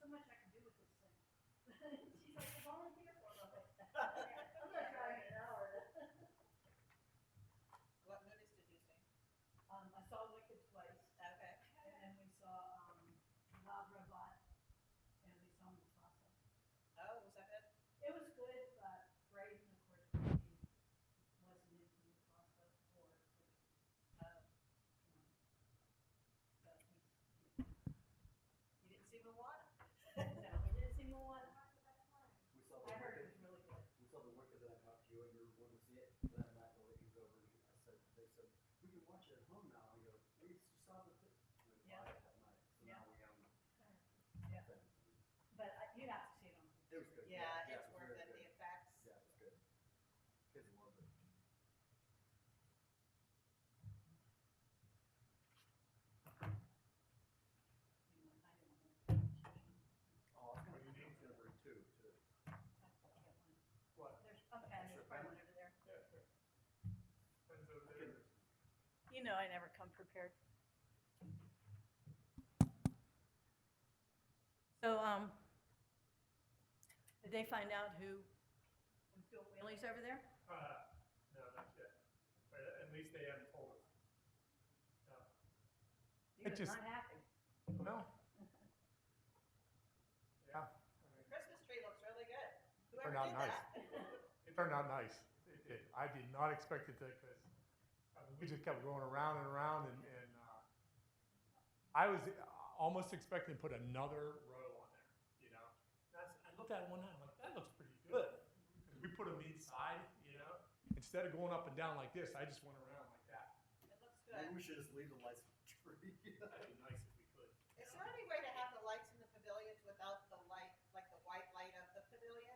so much I can do with this thing. She's like, volunteer for it. I'm like, I'm not driving an hour. What movies did you see? I saw Wicked twice, Okay. and then we saw Bob Robot, and we saw Mufasa. Oh, was that good? It was good, but Braden, of course, wasn't into Mufasa or Oh, but he's, you didn't see Moana? no, we didn't see Moana. We saw I the heard it Wicked. was really good. We saw the Wicked that I talked to you and you were wanting to see it. Then I laughed over. He was over. They said we can watch it at home now. I go, we saw the. Yeah. That night. So Yeah. now we own. Yeah. But you have to see it on TV. It was good. Yeah, it it's was worth very it, good. the effects. Yeah, it was good. Kids loved it. Oh, I was gonna bring two too. What? There's probably one over there. Yeah, sure. Depends over there. You know, I never come prepared. So, did they find out who was doing wheelies over there? No, not yet. But at least they haven't told us. No. He It was just- not happy. Well, yeah, Christmas tree looks really good. Turned Whoever out did nice. that. it turned out nice. I did not expect it to, because we just kept going around and around, and I was almost expecting to put another row on there, you know. I looked at it one night, I'm like, that looks pretty good. We put them inside, you know. Instead of going up and down like this, I just went around like that. It looks Maybe good. we should just leave the lights on the tree. That'd be nice if we could. Is there any way to have the lights in the pavilions without the light, like the white light of the pavilion?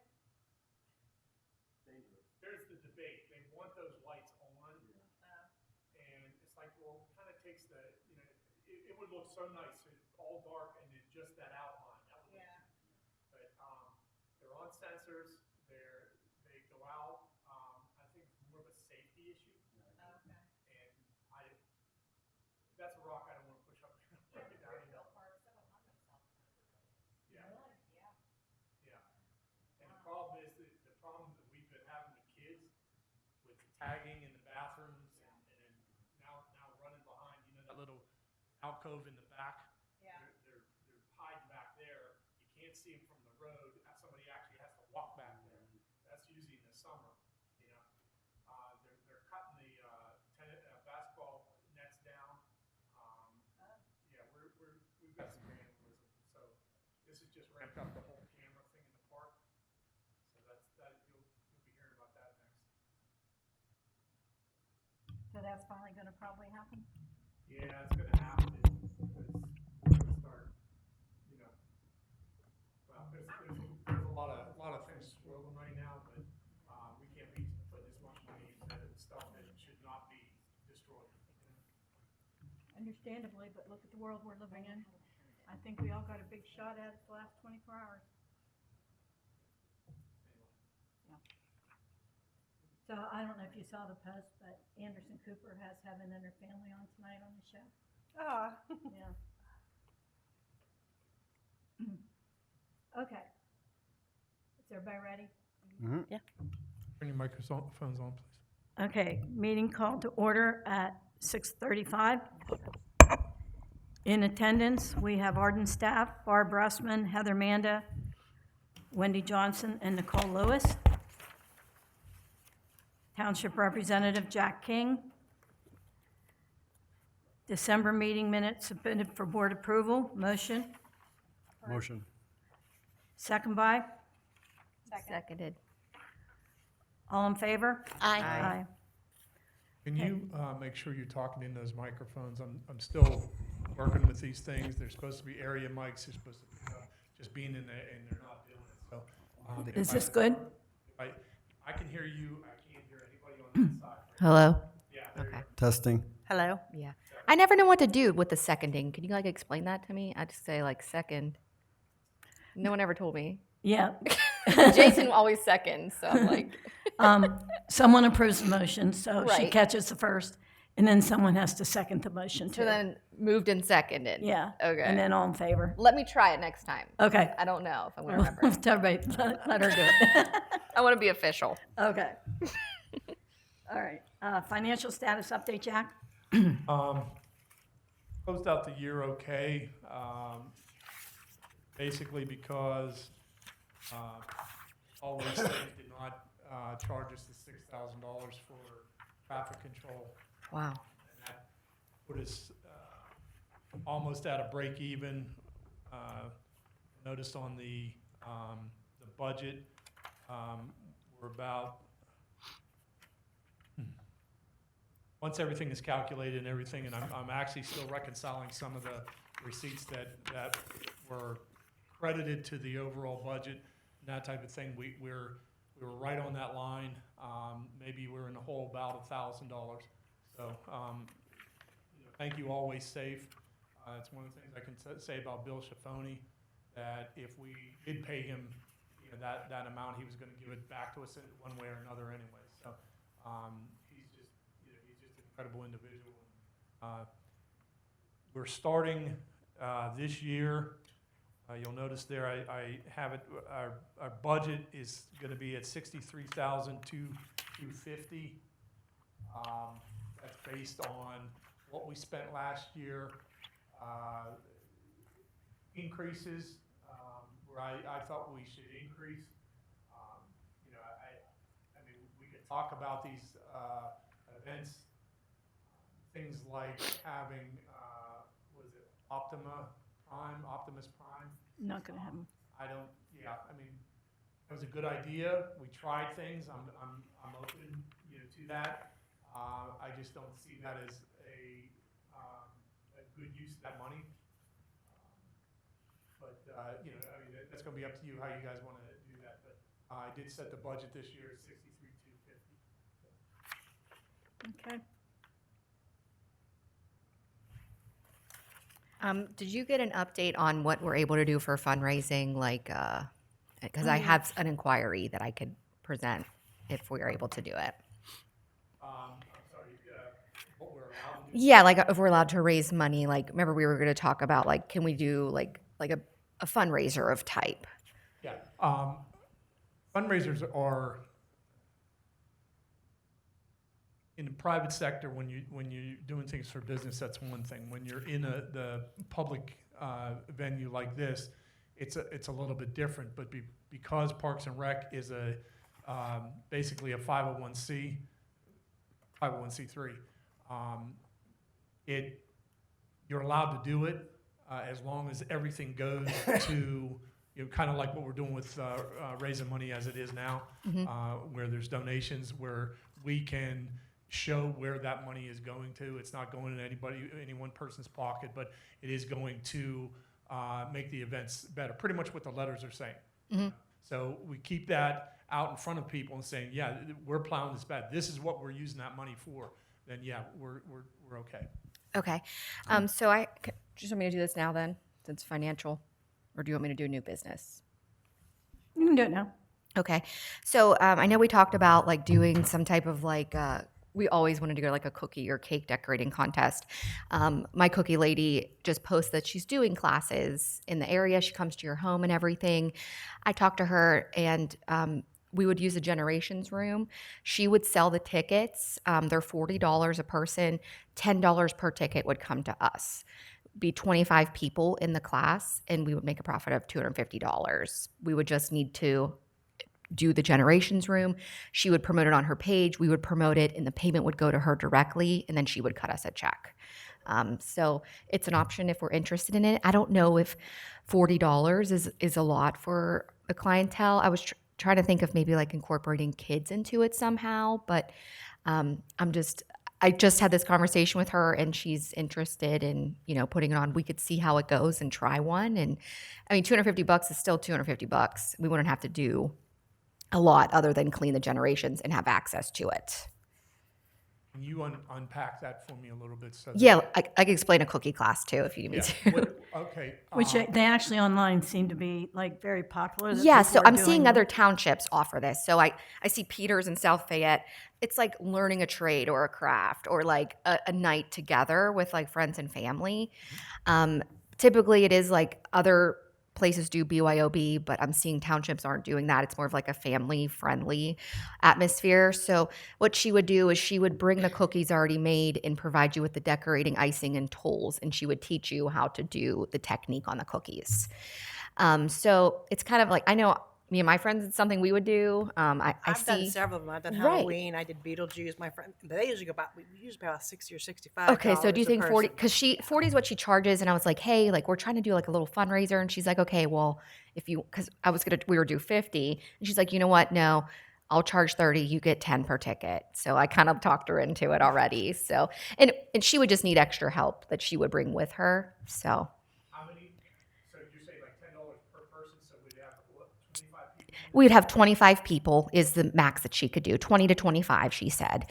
Dangerous. There's the debate. They want those lights on, No. and it's like, well, it kind of takes the, you know, it would look so nice, it's all dark and then just that outline. That would look, Yeah. but they're on sensors. They go out. I think it's more of a safety issue, Oh, okay. and that's a rock I don't want to push up. Right down, you know. Yeah. Yeah. Yeah. And the problem is the problem that we've been having with kids with the tagging in the bathrooms and now running behind, you know, that little alcove in the back. Yeah. They're hiding back there. You can't see them from the road. Somebody actually has to walk back there. That's usually in the summer, you know. They're cutting the basketball nets down. Yeah, we've got some vandalism. So this has just ramped up the whole camera thing in the park. So you'll be hearing about that next. So that's finally gonna probably happen? Yeah, it's gonna happen because we're gonna start, you know. Well, there's a lot of things swirling right now, but we can't be putting this much money into stuff that should not be destroyed. You know? Understandably, but look at the world we're living in. I think we all got a big shot at it the last 24 hours. Anyway. So I don't know if you saw the post, but Anderson Cooper has Heaven and her family on tonight on the show. Ah. Yeah. Okay. Is everybody ready? Turn your microphones on, please. Okay, meeting called to order at 6:35. In attendance, we have Arden staff, Barb Russman, Heather Manda, Wendy Johnson, and Nicole Lewis. Township Representative Jack King. December meeting minutes submitted for board approval. Motion, Motion. second by? Seconded. All in favor? Aye. Can you make sure you're talking in those microphones? I'm still working with these things. They're supposed to be area mics. They're supposed to be just being in there, and they're not doing it. So, Is this good? I can hear you. I can't hear anybody on that side. Hello? Yeah. There you Okay. go. Testing. Hello? Yeah. I never know what to do with the seconding. Can you explain that to me? I just say second. No one ever told me. Yeah. Jason always seconds, so I'm like. Someone approves the motion, so she Right. catches the first. And then someone has to second the motion too. So then moved and seconded. Yeah. Okay. And then all in favor. Let me try it next time. Okay. I don't know if I'm going to remember. Everybody, let her do it. I want to be official. Okay. All right. Financial status update, Jack? Closed out the year okay, basically because Always Safe did not charge us the $6,000 for traffic control. Wow. And that put us almost at a break even. Noticed on the budget, we're about, once everything is calculated and everything, and I'm actually still reconciling some of the receipts that were credited to the overall budget, and that type of thing, we were right on that line. Maybe we're in the hole about $1,000. So, thank you, Always Safe. It's one of the things I can say about Bill Schifoni, that if we did pay him, that amount, he was going to give it back to us in one way or another anyway. So, he's just an incredible individual. We're starting this year. You'll notice there I have it. Our budget is going to be at $63,250. That's based on what we spent last year. Increases where I thought we should increase. I mean, we could talk about these events, things like having, was it Optimus Prime? Not gonna have them. I mean, it was a good idea. We tried things. I'm open, to that. I just don't see that as a good use of that money. But I mean, that's going to be up to you how you guys want to do that. But I did set the budget this year at $63,250. Okay. Did you get an update on what we're able to do for fundraising? Like, because I have an inquiry that I could present if we are able to do it. I'm sorry, what we're allowed to do. Yeah, like if we're allowed to raise money, like remember we were going to talk about like, can we do like a fundraiser of type? Yeah. Fundraisers are in the private sector. When you're doing things for business, that's one thing. When you're in the public venue like this, it's a little bit different. But because Parks and Rec is basically a 501c3, you're allowed to do it as long as everything goes to kind of like what we're doing with raising money as it is now, where there's donations, where we can show where that money is going to. It's not going in any one person's pocket, but it is going to make the events better. Pretty much what the letters are saying. So we keep that out in front of people and saying, yeah, we're plowing this bad. This is what we're using that money for. Then yeah, we're okay. Okay. So just want me to do this now then, since financial, or do you want me to do new business? You can do it now. Okay. So I know we talked about like doing some type of like, we always wanted to go like a cookie or cake decorating contest. My cookie lady just posted that she's doing classes in the area. She comes to your home and everything. I talked to her and we would use a generations room. She would sell the tickets. They're $40 a person. $10 per ticket would come to us. Be 25 people in the class, and we would make a profit of $250. We would just need to do the generations room. She would promote it on her page. We would promote it, and the payment would go to her directly, and then she would cut us a check. So it's an option if we're interested in it. I don't know if $40 is a lot for the clientele. I was trying to think of maybe like incorporating kids into it somehow, but I just had this conversation with her, and she's interested in, putting it on. We could see how it goes and try one. And I mean, $250 is still $250. We wouldn't have to do a lot other than clean the generations and have access to it. Can you unpack that for me a little bit? So Yeah, I can explain a cookie class too if you need me to. Okay. Which they actually online seem to be like very popular. that Yeah, people so are I'm doing seeing them. other townships offer this. So I see Peters and South Fayette. It's like learning a trade or a craft or like a night together with like friends and family. Typically, it is like other places do BYOB, but I'm seeing townships aren't doing that. It's more of like a family friendly atmosphere. So what she would do is she would bring the cookies already made and provide you with the decorating, icing, and tools, and she would teach you how to do the technique on the cookies. So it's kind of like, I know me and my friends, it's something we would do. I I've done see. several of them. I've done Right. Halloween. I did Beetlejuice. My friend, they usually go about. We usually pay about $60 or $65. Okay, so do you a think 40? person. Because 40 is what she charges, and I was like, hey, like we're trying to do like a little fundraiser, and she's like, okay, well, if you, because we were due 50, and she's like, you know what? No, I'll charge 30. You get 10 per ticket. So I kind of talked her into it already. So and she would just need extra help that she would bring with her. So How many, so you say like $10 per person, so we'd have, what, 25 people? we'd have 25 people is the max that she could do, 20 to 25, she said.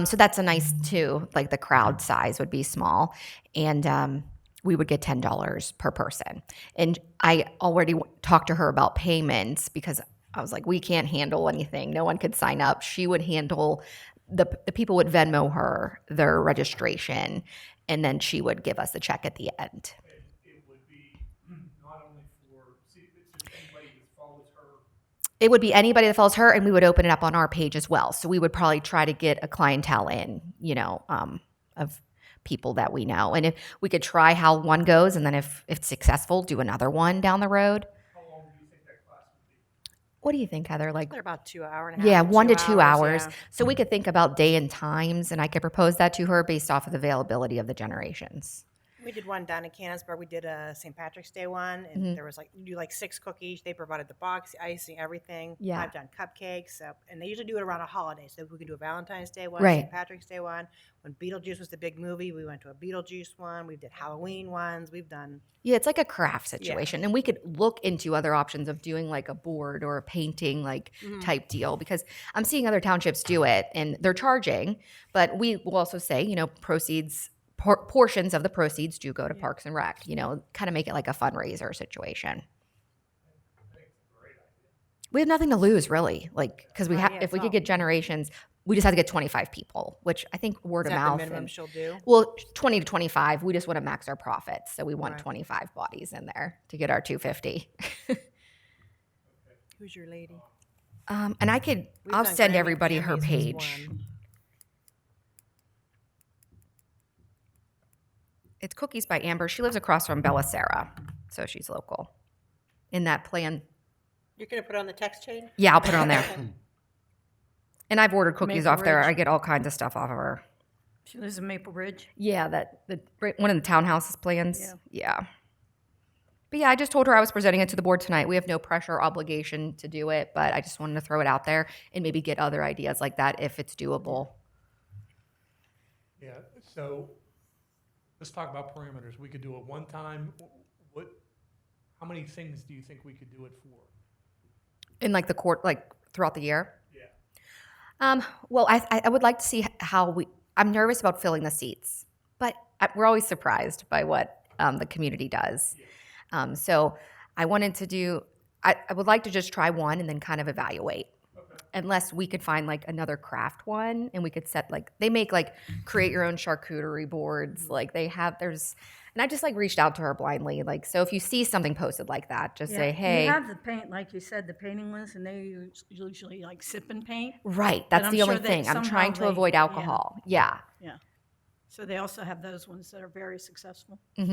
So that's a nice too, like the crowd size would be small. And we would get $10 per person. And I already talked to her about payments because I was like, we can't handle anything. No one could sign up. She would handle, the people would Venmo her their registration, and then she would give us the check at the end. And it would be not only for, see, it's just anybody that follows her. It would be anybody that follows her, and we would open it up on our page as well. So we would probably try to get a clientele in, of people that we know. And if we could try how one goes, and then if it's successful, do another one down the road. How long do you think that class would be? What do you think, Heather? Like, They're about 2 hours and a half. yeah, to 1 to 2 hours. yeah. So we could think about day and times, and I could propose that to her based off of the availability of the generations. We did one down in Canonsburg. We did a St. Patrick's Day one, and Mm-hmm. there was like, you do like 6 cookies. They provided the box, the icing, everything. Yeah. I've done cupcakes. So, and they usually do it around a holiday. So we can do a Valentine's Day one, Right. St. Patrick's Day one. When Beetlejuice was the big movie, we went to a Beetlejuice one. We did Halloween ones. We've done. Yeah, it's like a craft situation. And we could look into other options of doing like a board or a painting like type deal, because I'm seeing other townships do it and they're charging, but we will also say, proceeds, portions of the proceeds do go to Parks and Rec, kind of make it like a fundraiser situation. We have nothing to lose really, like, because we Right, have, yeah, if it's we could all- get generations, we just have to get 25 people, which I think word Is of that the mouth. minimum and- she'll do? Well, 20 to 25. We just want to max our profits. So we want Right. 25 bodies in there to get our 250. Who's your lady? And We've I'll done send Grammy- everybody her Grammys was page. one. It's Cookies by Amber. She lives across from Bellicera. So she's local. In that plan. You're going to put it on the text chain? Yeah, I'll put it on there. And I've ordered cookies Maple off there. Ridge. I get all kinds of stuff off of her. She lives in Maple Ridge. Yeah, one of the townhouses plans. Yeah. Yeah. But yeah, I just told her I was presenting it to the board tonight. We have no pressure or obligation to do it, but I just wanted to throw it out there and maybe get other ideas like that if it's doable. Yeah, so let's talk about parameters. We could do it one time. How many things do you think we could do it for? In like the court, like throughout the year? Yeah. Well, I would like to see how I'm nervous about filling the seats, but we're always surprised by what the community does. So I wanted to do, I would like to just try one and then kind of evaluate. Unless we could find like another craft one and we could set like, they make like create your own charcuterie boards. Like and I just like reached out to her blindly. Like, so if you see something posted like that, just say, hey. You have the paint, like you said, the painting list, and they usually like sip and paint. Right. But That's I'm the sure only that thing. I'm somehow trying to they- avoid yeah. alcohol. Yeah. Yeah. So they also have those ones that are very successful. Do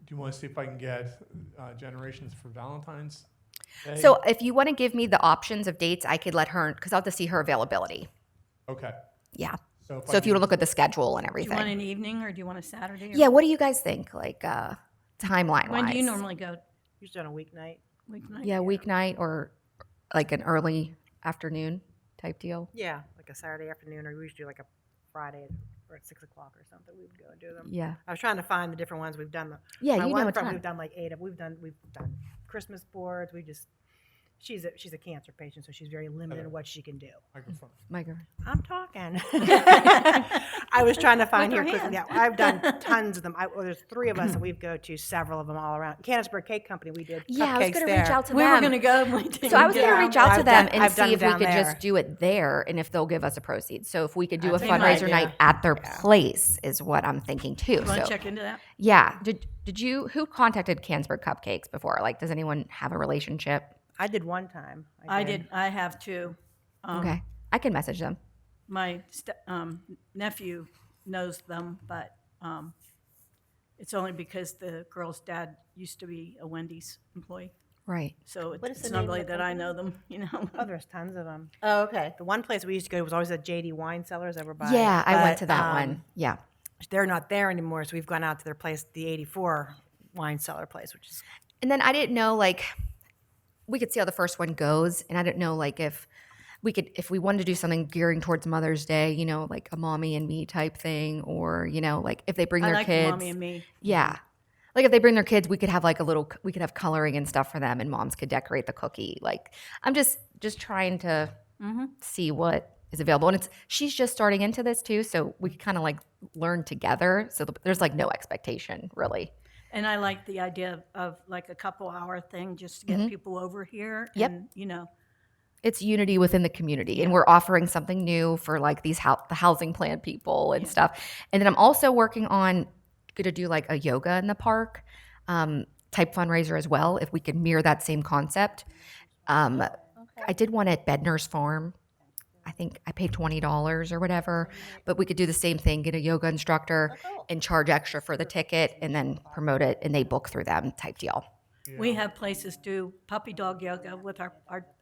you want to see if I can get generations for Valentine's Day? So if you want to give me the options of dates, I could let her, because I'll have to see her availability. Okay. Yeah. So So if you want to look at the schedule and Do you want everything. an evening or do you want a Saturday? Or Yeah. What do you guys think? Like timeline When wise? do you normally go? Usually on a weeknight. Weeknight? Yeah, weeknight or like an early afternoon type deal. Yeah, like a Saturday afternoon, or we usually do like a Friday or at 6 o'clock or something. We would go and do them. Yeah. I was trying to find the different ones we've done. Yeah, My you one know a friend, ton. we've done like 8 of. We've done Christmas boards. We just she's a cancer patient, so she's very limited in what she can do. Microphone. Microphone. I'm talking. I was trying to find With here her quickly. hands. Yeah, I've done tons of them. There's 3 of us, and we've go to several of them all around. Canonsburg Cake Company, we did Yeah, I was cupcakes going to there. reach out to We them. were gonna go, and we didn't So I was going to go. reach out to I've them done- and I've done see if we down could there. just do it there and if they'll give us a proceeds. So if we could do a That's a good fundraiser idea. night at their place is what I'm thinking too. You wanna So check into that? yeah, did you who contacted Canonsburg Cupcakes before? Like, does anyone have a relationship? I did one time. I did, I have two. Okay, I can message them. My nephew knows them, but it's only because the girl's dad used to be a Wendy's employee. Right. So What is the it's not name of really the that I company? know them, you know? Oh, there's tons of them. Oh, okay. The one place we used to go was always at JD Wine Cellars over by. Yeah, I went but, to that one. Yeah. They're not there anymore, so we've gone out to their place, the 84 Wine Cellar place, which is And then I didn't know, like, we could see how the first one goes, and I didn't know, like, if we wanted to do something gearing towards Mother's Day, you know, like a mommy and me type thing, or you know, like if they bring I their like the kids, Mommy and Me. yeah, like if they bring their kids, we could have like we could have coloring and stuff for them, and moms could decorate the cookie. Like, I'm just trying to see what is available, and she's just starting into this too, so we kind of like learn together. So there's like no expectation really. And I like the idea of like a couple hour thing just to get people over here. Yep. And, you know, It's unity within the community, and we're offering something new for like these the housing plan people and stuff. And then I'm also working on going to do like a yoga in the park type fundraiser as well, if we could mirror that same concept. I did one at Bedner's Farm. I think I paid $20 or whatever, but we could do the same thing, get a yoga instructor and charge extra for the ticket and then promote it, and they book through them type deal. we have places do puppy dog yoga with our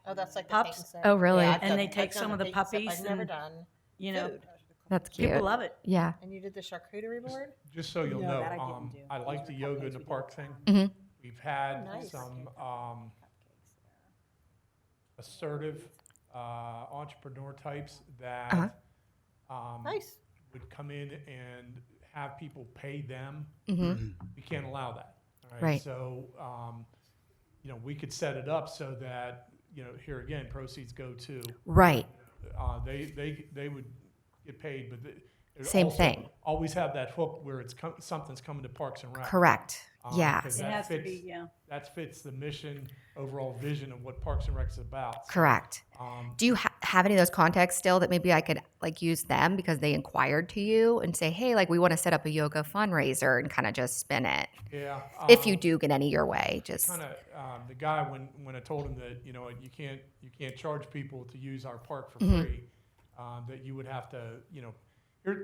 Oh, that's like the Pups. cake and syrup. Oh, really? Yeah, I've And done- they take I've done some of the cake and syrup. puppies I've never and, done you know, food. That's cute. people love it. Yeah. And you did the charcuterie board? Just so you'll No, know, that I didn't do. I like the yoga in the park thing. Mhm. We've had Nice. some assertive entrepreneur types that Nice. would come in and have people pay them. Mm-hmm. We can't allow that. All Right. So, you know, we could set it up so that, you know, here again, proceeds go to, Right. they would get paid, but it Same also thing. Always have that hook where it's something's coming to Parks and Rec. Correct. Yeah. 'cause It that has to fits- be, yeah. That fits the mission, overall vision of what Parks and Rec is about. So, Correct. Do you have any of those contacts still that maybe I could like use them because they inquired to you and say, hey, like we want to set up a yoga fundraiser and kind of just spin it? Yeah. If you do get any your way, just Kind of, the guy, when I told him that, you know, you can't charge people to use our park for free, that you would have to, you know,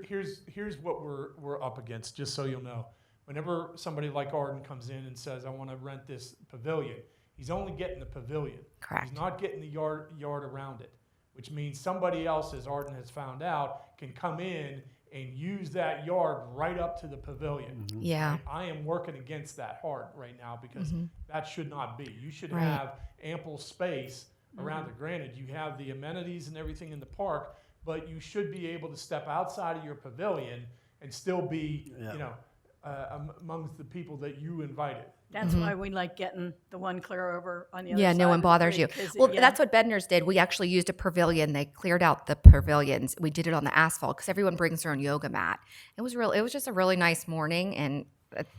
here's what we're up against, just so you'll know. Whenever somebody like Arden comes in and says, I want to rent this pavilion, he's only getting the pavilion. Correct. He's not getting the yard around it, which means somebody else, as Arden has found out, can come in and use that yard right up to the pavilion. yeah. Right? I am working against that hard right now because that should not be. You should Right. have ample space around it. Granted, you have the amenities and everything in the park, but you should be able to step outside of your pavilion and still be, you know, amongst the people that you invited. That's why we like getting the one clear over on the other Yeah, side no of one the bothers you. creek, 'cause Well, yeah. that's what Bedner's did. We actually used a pavilion. They cleared out the pavilions. We did it on the asphalt because everyone brings their own yoga mat. It was just a really nice morning, and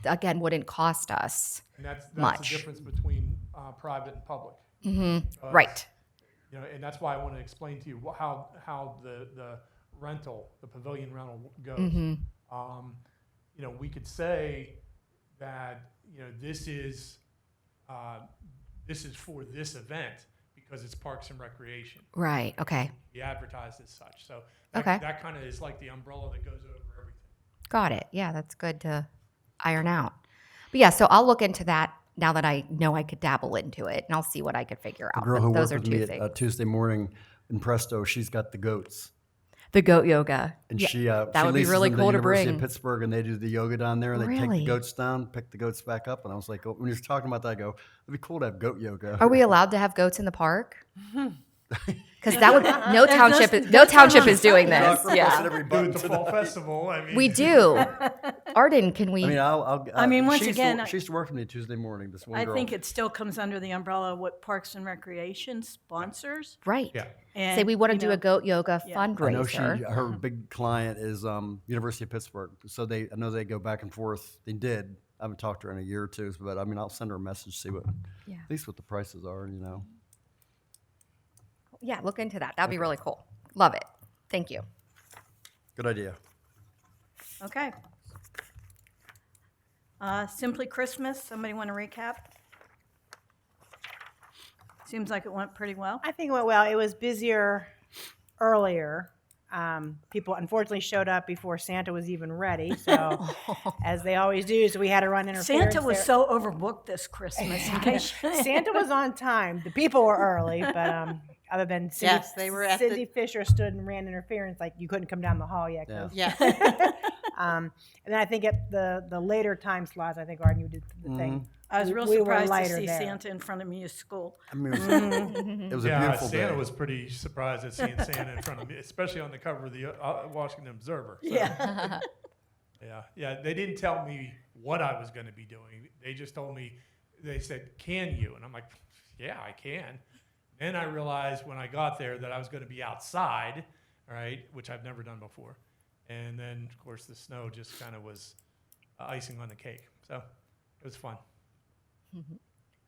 again, wouldn't cost us. And that's Much. the difference between private and public. Right. You know, and that's why I want to explain to you how the rental, the pavilion rental goes. You know, we could say that, you know, this is for this event because it's Parks and Recreation. Right. Okay. Be advertised as such. So Okay. that kind of is like the umbrella that goes over everything. Got it. Yeah, that's good to iron out. But yeah, so I'll look into that now that I know I could dabble into it, and I'll see what I could figure The out. girl But who those worked are with two me things. at Tuesday morning in Presto, she's got the goats. The goat yoga. And Yeah, she that she would be leases really them to cool the to University bring. of Pittsburgh, and they do the yoga down there, and they take Really? the goats down, pick the goats back up. And I was like, oh, when he was talking about that, I go, it'd be cool to have goat yoga. Are we allowed to have goats in the park? Because that would no township is no township is doing Rock, this. we're Yeah, pressing every Do button it the fall tonight. festival, I mean. we do. Arden, can we? I mean, I'll I mean, once she used again, to, she used to work for me Tuesday morning. This one I girl. think it still comes under the umbrella of what Parks and Recreation sponsors. Right. Yeah. And, Say we want to you do know, a goat yoga yeah. I know fundraiser. her big client is University of Pittsburgh, so I know they go back and forth. They did. I haven't talked to her in a year or two, but I mean, I'll send her a message, see what Yeah. at least what the prices are. You know, Yeah, look into that. That'd be really cool. Love it. Thank you. good idea. Okay. Simply Christmas, somebody want to recap? Seems like it went pretty well. I think it went well. It was busier earlier. People unfortunately showed up before Santa was even ready, so as they always do. So we had to run interference. Santa was there. so overbooked this Christmas. In case Santa was on time. The people were early, but other than Cindy, Yes, they were at the- Cindy Fisher stood and ran interference like you couldn't come down the hall yet. 'Cause- Yeah. and then I think at the later time slots, I think Arden, you did the thing. I was real We were surprised to lighter see there. Santa in front of me at school. I mean, it was a Yeah, beautiful Santa day. was pretty surprised at seeing Santa in front of me, especially on the cover of the Washington Observer. So, Yeah. yeah. They didn't tell me what I was going to be doing. They just told me. They said, "Can you?" And I'm like, "Yeah, I can." Then I realized when I got there that I was going to be outside, right, which I've never done before. And then, of course, the snow just kind of was icing on the cake. So it was fun. It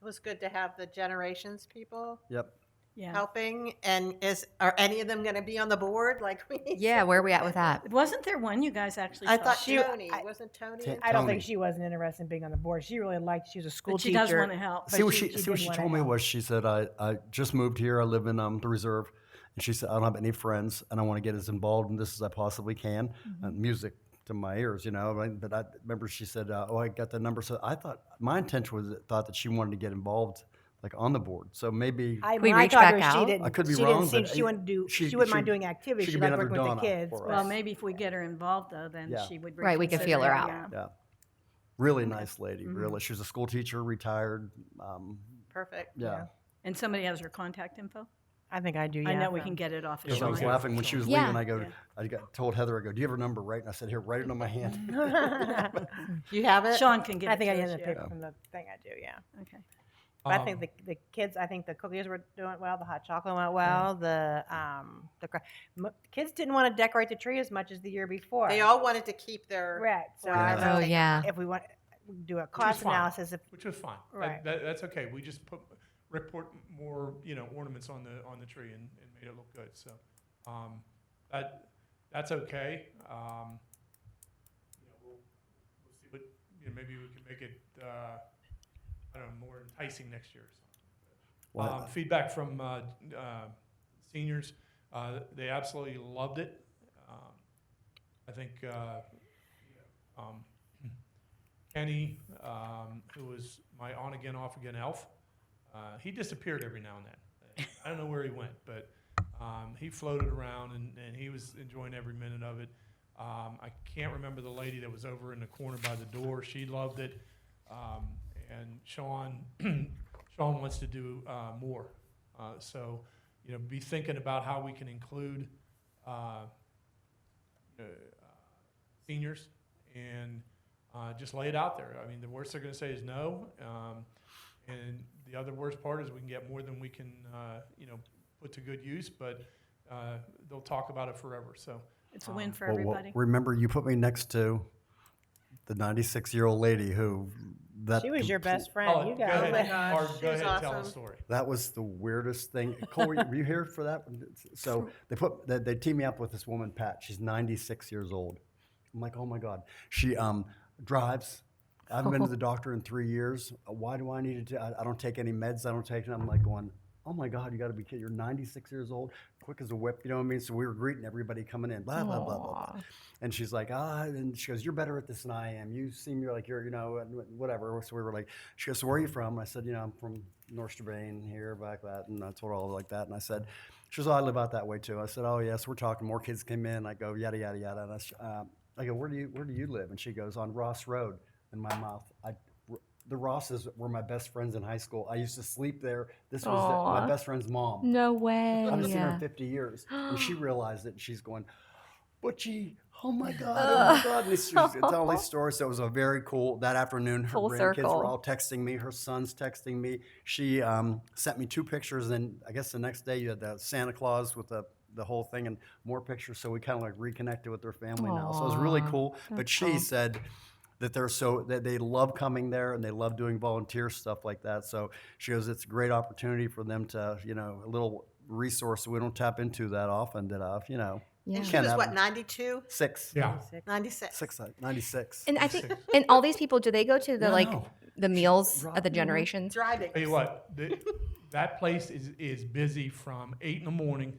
was good to have the generations people Yep. Yeah. helping. And are any of them going to be on the board like we? Yeah, where are we at with that? Wasn't there one you guys actually I saw? thought She- Tony, I- wasn't Tony? Ta- in- I don't Tony. think she wasn't interested in being on the board. She really liked. She was a school But she teacher. does want to help. See what she- she she see what did she wanna told me help. was she said I just moved here. I live in the reserve, and she said I don't have any friends, and I want to get as involved in this as I possibly can. And music to my ears, you know. right? But I remember she said, "Oh, I got the number." So I thought my intention was thought that she wanted to get involved, like on the board. So maybe I, Can we when I reach talked to back her, she out? didn't. I could be she wrong, Didn't seem, but she wouldn't do. she- She wouldn't mind she- doing activities. she She could be liked another working with the Donna kids. for us. but- Well, maybe if we get her involved, though, then Yeah. she would Right, we could feel her reconsider, out. yeah. yeah, really nice lady. Really, she was a school teacher, retired. Perfect. Yeah. And somebody has her contact info? I think I do. Yeah. I know we can get it off of Because I was Sean. laughing when she was Yeah. leaving. I go, Yeah. I told Heather, I go, "Do you have her number right?" And I said, "Here, write it on my hand." You have it? Sean can give I it think I to did us, the yeah. paper from the thing. I do. Yeah. Okay. But I think the kids. I think the cookies were doing well. The hot chocolate went well. The kids didn't want to decorate the tree as much as the year before. They all wanted to keep their. right. So Yeah. I Oh don't think yeah. if we want do a Which was cost fine. analysis, if Which was fine. Right. That's okay. We just Rick put more, ornaments on the tree and made it look good. So that's okay. We'll see what maybe we can make it I don't know, more enticing next year or something. Well, Feedback from seniors, they absolutely loved it. I think Kenny, who was my on-again, off-again elf, he disappeared every now and then. I don't know where he went, but he floated around and he was enjoying every minute of it. I can't remember the lady that was over in the corner by the door. She loved it. And Sean wants to do more. So, be thinking about how we can include seniors and just lay it out there. I mean, the worst they're going to say is no. And the other worst part is we can get more than we can, put to good use, but they'll talk about it forever. So It's a win for well, everybody. remember, you put me next to the 96-year-old lady who she was your best friend. Oh, You go guys. ahead, my gosh, Art, she go was ahead and tell the awesome. story. That was the weirdest thing. Cole, were you here for that? So they teamed me up with this woman, Pat. She's 96 years old. I'm like, oh my God. She drives. I haven't been to the doctor in 3 years. Why do I need to? I don't take any meds. I don't take. I'm like going, oh my God, you got to be kidding. You're 96 years old, quick as a whip. You know what I mean? So we were greeting everybody coming in. Blah blah blah blah blah. And she's like, and she goes, you're better at this than I am. You seem like you're, whatever. So we were like, she goes, so where are you from? I said, I'm from North Strabane here, back that. And I told her all like that. And I said, she goes, oh, I live out that way too. I said, oh, yes, we're talking. More kids came in. I go, yada, yada, yada. And I go, where do you live? And she goes, on Ross Road. In my mouth, the Rosses were my best friends in high school. I used to sleep there. This was Aw. my best friend's mom. No way. I haven't seen her in 50 years. And she realized it, and she's going, Butchie, oh my God, oh my God. And she's telling these stories. So it was a very cool, that afternoon, her Full grandkids circle. were all texting me. Her son's texting me. She sent me 2 pictures. And I guess the next day you had the Santa Claus with the whole thing and more pictures. So we kind of like reconnected with their family now. So it was really Aw, cool. But that's she cool. said that that they love coming there and they love doing volunteer stuff like that. So she goes, it's a great opportunity for them to, a little resource we don't tap into that often that, Yeah. And she Can't was have what, them. 92? Six. Yeah. 96. 96. And I think, and all these people, do they go to the No. the meals Rob- at the generations? Driving. Tell you what, that place is busy from 8 in the morning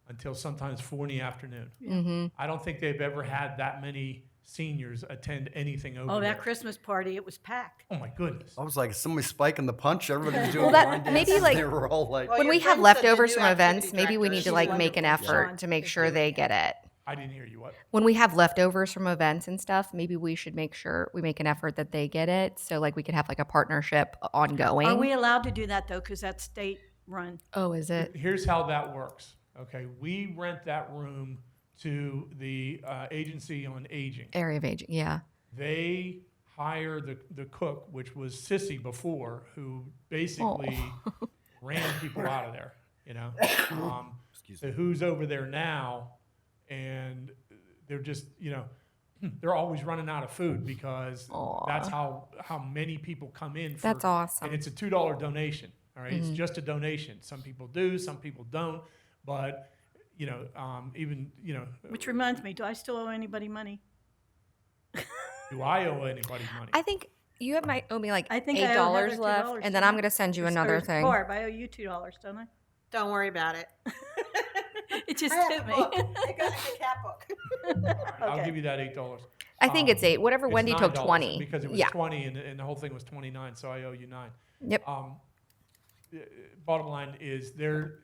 until sometimes 4 in the afternoon. Mm-hmm. I don't think they've ever had that many seniors attend anything over Oh, there. that Christmas party, it was packed. Oh my goodness. I was like, somebody spiking the punch. Everybody was doing Well, that- line maybe, dances. like- They were all like, Well, When your we have friend said the leftovers new from activity events, maybe we director, need to she's like make an wonderful. effort Sean to make is sure they get it. I didn't hear you. What? When we have leftovers from events and stuff, maybe we should make sure we make an effort that they get it. So like we could have like a partnership ongoing. Are we allowed to do that though? Because that's state run. Oh, is it? Here's how that works. Okay, we rent that room to the Agency on Aging. Area of aging. Yeah. They hire the cook, which was Sissy before, who basically ran people out of there. So who's over there now, and they're just they're always running out of food because that's how many people come in. That's awesome. And it's a $2 donation. All right, it's just a donation. Some people do, some people don't, but even Which reminds me, do I still owe anybody money? do I owe anybody money? I think you might owe me like I think $8 I owe Heather left, $2, and then don't I'm I? going to send you Or another thing. Barb, I owe you $2, don't I? Don't worry about it. It just I have hit the me. book. I got the cat book. All right, I'll Okay. give you that $8. I think it's 8. Whatever It's Wendy took $9 20. because it was Yeah. 20 and the whole thing was 29, so I owe you 9. Yep. Bottom line is there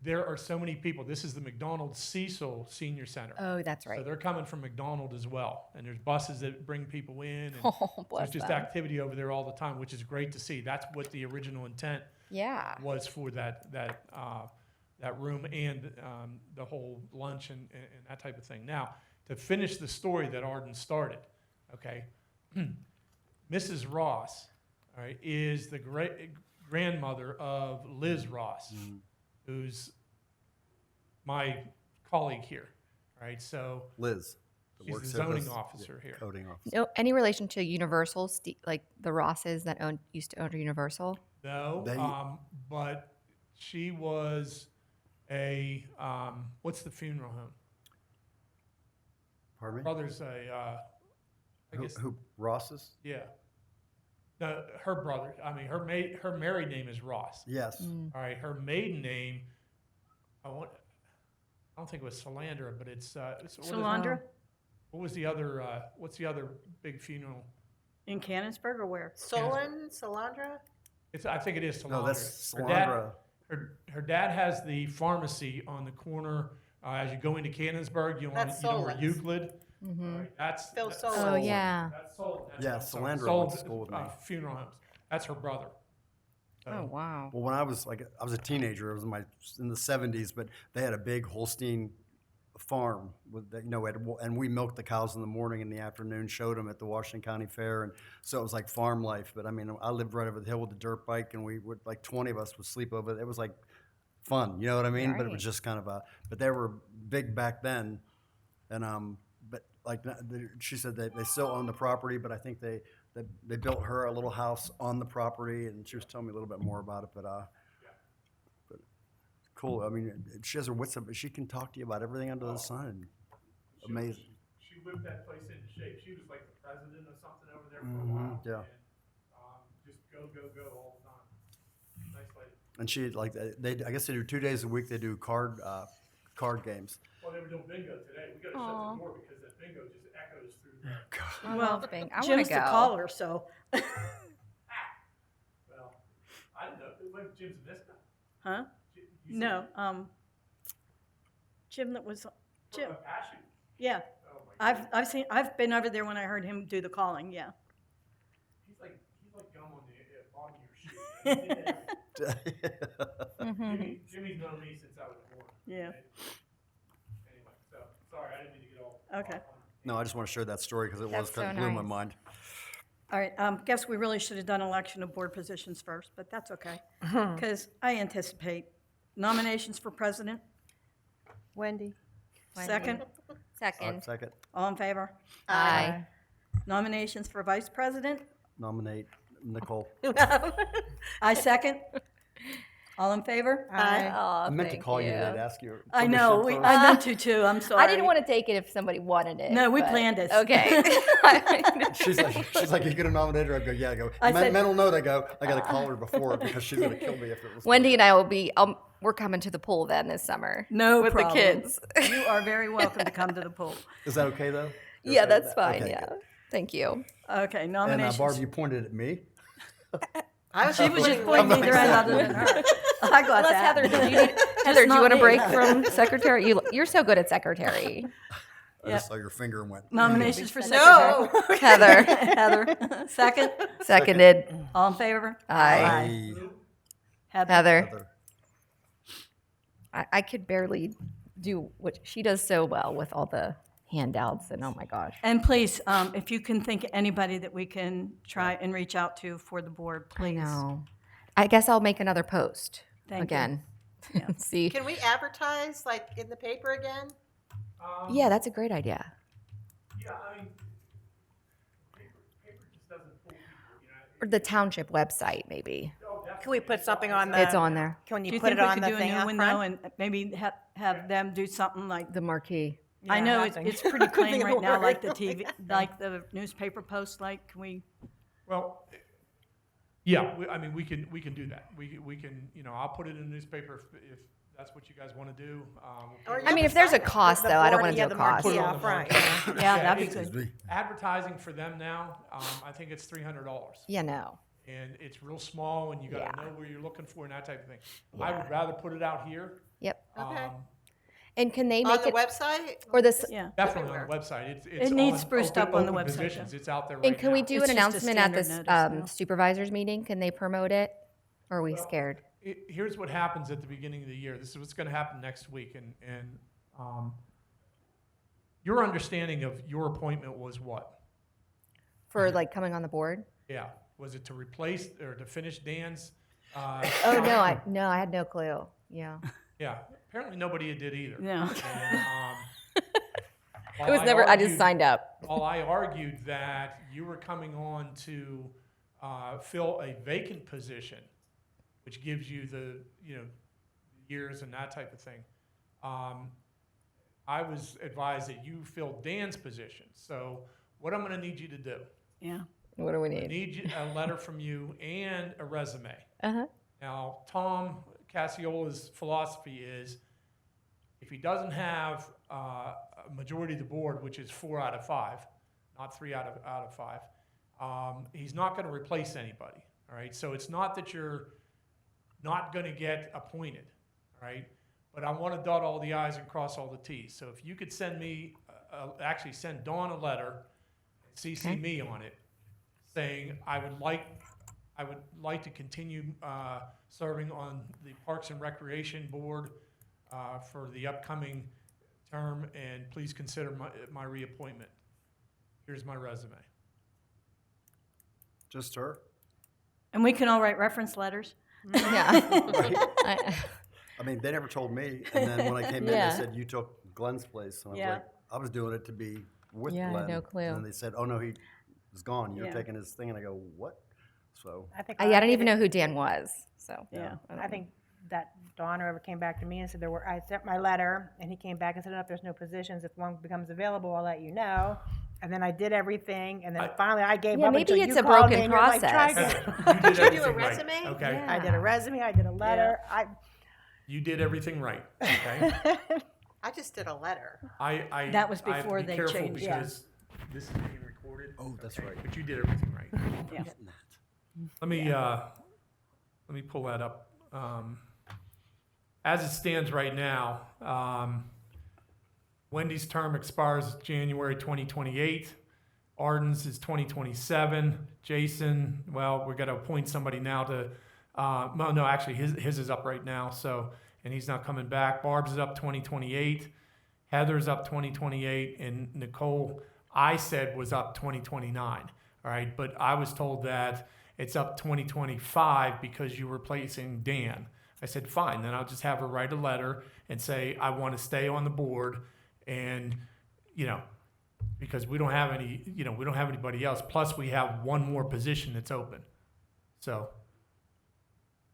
are so many people. This is the McDonald Cecil Senior Center. Oh, that's So right. they're coming from McDonald as well, and there's buses that bring people in. And Oh, bless there's just them. activity over there all the time, which is great to see. That's what the original intent Yeah. was for that room and the whole lunch and that type of thing. Now, to finish the story that Arden started, okay, Mrs. Ross, all right, is the great grandmother of Liz Ross, who's my colleague here, all right? So Liz. that she's works the there, zoning does- officer here. Coding officer. No, any relation to Universal, like the Rosses that used to own Universal? No, They- but she was a what's the funeral home? Pardon me? Brother's I guess Who Ross's? yeah. No, her brother. I mean, her married name is Ross. Yes. Mm. All right, her maiden name. I don't think it was Salandra, but it's what is- Solandra What was the other? What's the other big funeral? in Canonsburg or where? Solon, Solandra? I think it is Salandra. No, that's Her dad- Salandra. Her dad has the pharmacy on the corner as you go into Cannonsburg. That's you know where Solon's. Euclid. Mm-hmm. Right, that's Phil that's Solon's. Oh, yeah. That's sold. That's Yeah, I'm sorry, Salandra sold, went to school with me. Funeral homes. That's her brother. So, Oh, wow. Well, when I was a teenager, it was in the 70s, but they had a big Holstein farm with and we milked the cows in the morning and the afternoon, showed them at the Washington County Fair, and so it was like farm life. But I mean, I lived right over the hill with the dirt bike, and we would like 20 of us would sleep over. It was like fun, you know what I mean? But it Right. was just kind of but they were big back then, and but like she said they still own the property, but I think they built her a little house on the property, and she was telling me a little bit more about it, but cool. I mean, she has her wits up, but she can talk to you about everything under the sun. Amazing. She whipped that place into shape. She was like the president or something over there for a Mhm, while. yeah. And, just go all the time. Nice lady. And she I guess they do 2 days a week. They do card games. Well, they were doing bingo today. We got to shut Aw. the door because that bingo just echoes through the. I Well, love Bing. I want Jim's to the go. caller, so. Well, I didn't know. What, Jim's Miska? Huh? You said No, Jim that was, Jim, Ashley. yeah. Oh my God. I've been over there when I heard him do the calling, yeah. He's like gum on Jimmy's known me since I was born. Yeah. Okay? Anyway, so, sorry, I didn't mean to get all. Okay. No, I just want to share that story because it was That's kind of so blew my nice. mind. All right, guess we really should have done election of board positions first, but that's okay. Because I anticipate nominations for president, Wendy? second, Second. Second, all in favor? Aye. Nominations for vice president, nominate Nicole. I second. All in favor? Aye. I meant to call you today to ask you. I know, permission I first. meant to too, I'm sorry. I didn't want to take it if somebody wanted it. No, we but- planned this. Okay. She's like, you gonna nominate her? I go, yeah. I go, I said- mental note. I go, I gotta call her before because she's gonna kill me if it was. Wendy and I will be. We're coming to the pool then this summer. No with problem. the kids. You are very welcome to come to the pool. Is that okay though? You're Yeah, okay with that's that? fine. Okay, Yeah. good. Thank you. Okay, And nominations. Barb, you pointed at me. She was just pointing either end other than her. I got Unless that. Heather, do you need, Heather, do you not want a me. break from secretary? You're so good at secretary. I just saw your finger and went. Nominations for No. secretary. Heather, Heather, second. seconded. All in favor? Aye. Heather. Heather, Heather. I could barely do what she does so well with all the handouts and oh my gosh. And please, if you can think of anybody that we can try and reach out to for the board, I please. know. I guess I'll make another post Thank you. again. Yeah. See. Can we advertise like in the paper again? Yeah, that's a great idea. Yeah, I mean, paper just doesn't pull people, you know. Or the township website, maybe. Can we put something on the? It's on there. Can Do you you put think it we on could the do a thing new out one though, front? and maybe have them do something like? The marquee. I Yeah, know nothing. it's pretty plain Think of right a now, like word. the TV, like the newspaper posts. Like, can we? Well, yeah, I mean, we can do that. We can, you know, I'll put it in the newspaper if that's what you guys want to do. Or I you mean, can if there's a sign it. cost The though, I don't board, want to yeah, do a the marquee cost. Put it on out the front. marquee. Yeah, that'd be it's- good. Advertising for them now, I think it's $300. Yeah, no. And it's real small and you gotta Yeah. know where you're looking for and that type of thing. I would rather put it out here. Yep. Okay. And can they On make the it website? or this? Yeah. Definitely on the website. It's It needs on spruced open- up on the open website, positions. though. It's out there right And can we now. do It's an just a announcement at this standard notice now. supervisors meeting? Can they promote it? Or are we scared? Here's what happens at the beginning of the year. This is what's going to happen next week. And your understanding of your appointment was what? For like coming on the board? Yeah. Was it to replace or to finish Dan's? Oh no, I had no clue. Yeah. Yeah. Apparently nobody did either. No. And, It was never. I just signed up. While I argued that you were coming on to fill a vacant position, which gives you the years and that type of thing, I was advised that you filled Dan's position. So what I'm going to need you to do, Yeah. What do we I need? need a letter from you and a resume. Uh-huh. Now, Tom Cassiola's philosophy is if he doesn't have a majority of the board, which is 4 out of 5, not 3 out of 5, he's not going to replace anybody. All right. So it's not that you're not going to get appointed. All right. But I want to dot all the I's and cross all the T's. So if you could send me, actually send Dawn a letter, CC me on it, saying I would like to continue serving on the Parks and Recreation Board for the upcoming term, and please consider my reappointment. Here's my resume. Just her. And we can all write reference letters. Yeah. I mean, they never told me. And then when I came in, Yeah. they said you took Glenn's place. And I was Yeah. like, I was doing it to be with Yeah, Glenn. no clue. And then they said, oh no, he was gone. You're Yeah. taking his thing. And I go, what? So I think. I don't even know who Dan was. So Yeah. I think that Don or whoever came back to me and said I sent my letter, and he came back and said, if there's no positions, if one becomes available, I'll let you know. And then I did everything, and then finally I gave Yeah, up maybe until it's you a called broken me and you're like, "Try process." again." You did Did you do a everything right. resume? Okay. Yeah. I did a resume, I did a letter, You did everything right. Okay. I just did a letter. I That was I have to before be they careful changed, yeah. because this is being recorded. Oh, that's okay? right. But you did everything right. Yeah. Let me pull that up. As it stands right now, Wendy's term expires January 2028. Arden's is 2027. Jason, well, we're going to appoint somebody now to Well, no, actually, his is up right now. So, and he's not coming back. Barb's is up 2028. Heather's up 2028, and Nicole, I said, was up 2029. All right, but I was told that it's up 2025 because you're replacing Dan. I said, fine, then I'll just have her write a letter and say, I want to stay on the board, and, you know, because we don't have any, you know, we don't have anybody else. Plus, we have one more position that's open. So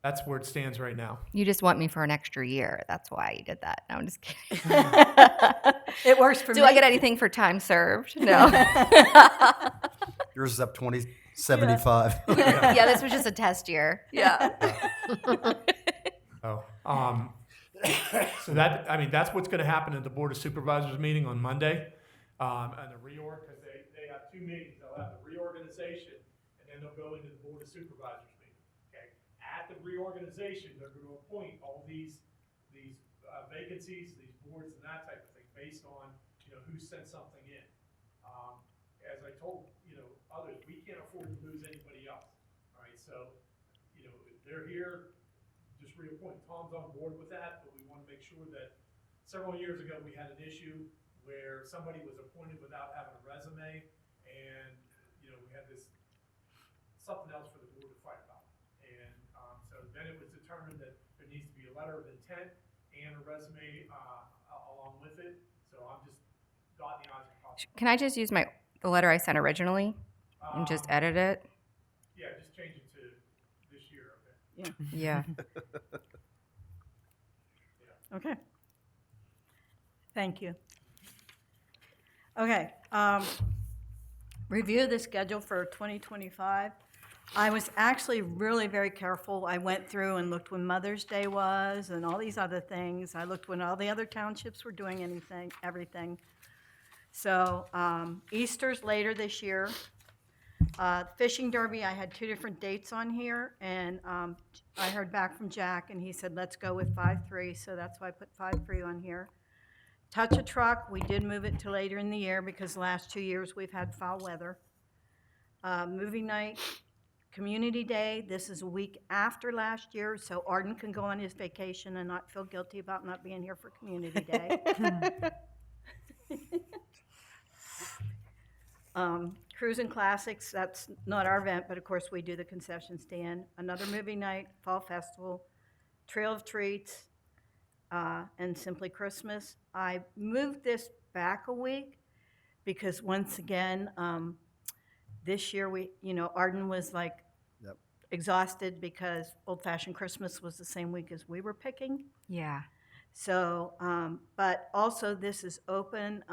that's where it stands right now. You just want me for an extra year. That's why you did that. No, I'm just kidding. It works for Do me. I get anything for time served? No. Yours is up 2075. Yeah, this was just a test year. Yeah. Oh, so that, I mean, that's what's going to happen at the Board of Supervisors meeting on Monday, and the reorg, because they have two meetings. They'll have the reorganization, and then they'll go into the Board of Supervisors meeting. Okay, at the reorganization, they're going to appoint all these vacancies, these boards, and that type of thing, based on, you know, who sent something in. As I told, you know, others, we can't afford to lose anybody else. All right, so, you know, they're here. Just reappoint. Tom's on board with that, but we want to make sure that several years ago we had an issue where somebody was appointed without having a resume, and you know we had this something else for the board to fight about. And so then it was determined that there needs to be a letter of intent and a resume along with it. So I'm just dotting the i's and crossing. Can I just use the letter I sent originally and just edit it? Yeah, just change it to this year. Okay. Yeah. Okay. Thank you. Okay. Review the schedule for 2025. I was actually really very careful. I went through and looked when Mother's Day was and all these other things. I looked when all the other townships were doing everything. So Easter's later this year. Fishing Derby, I had 2 different dates on here, and I heard back from Jack, and he said, let's go with 5/3, so that's why I put 5/3 on here. Touch a Truck, we did move it to later in the year because the last 2 years we've had foul weather. Movie night, Community Day, this is a week after last year, so Arden can go on his vacation and not feel guilty about not being here for Community Day. Cruising Classics, that's not our event, but of course we do the concession stand. Another movie night, Fall Festival, Trail of Treats, and Simply Christmas. I moved this back a week because once again, this year Arden was like Yep. exhausted because Old Fashioned Christmas was the same week as we were picking. Yeah. So, but also this is open.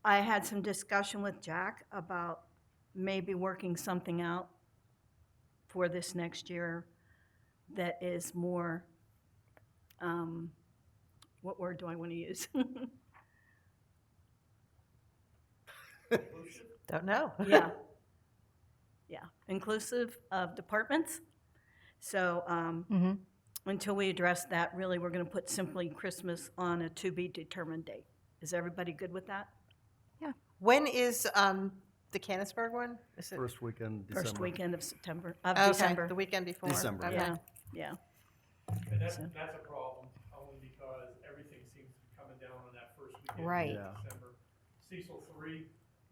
I had some discussion with Jack about maybe working something out for this next year that is more, what word do I want to use? Don't know. Yeah. Yeah, inclusive of departments. So until we address that, really, we're going to put Simply Christmas on a to-be-determined date. Is everybody good with that? When is the Canonsburg one? Is it First weekend, December. First weekend of September, okay, December. the weekend before? December, Okay. Yeah, yeah. And that's a problem, only because everything seems to be coming down on that first weekend Right. Yeah. in December. Cecil 3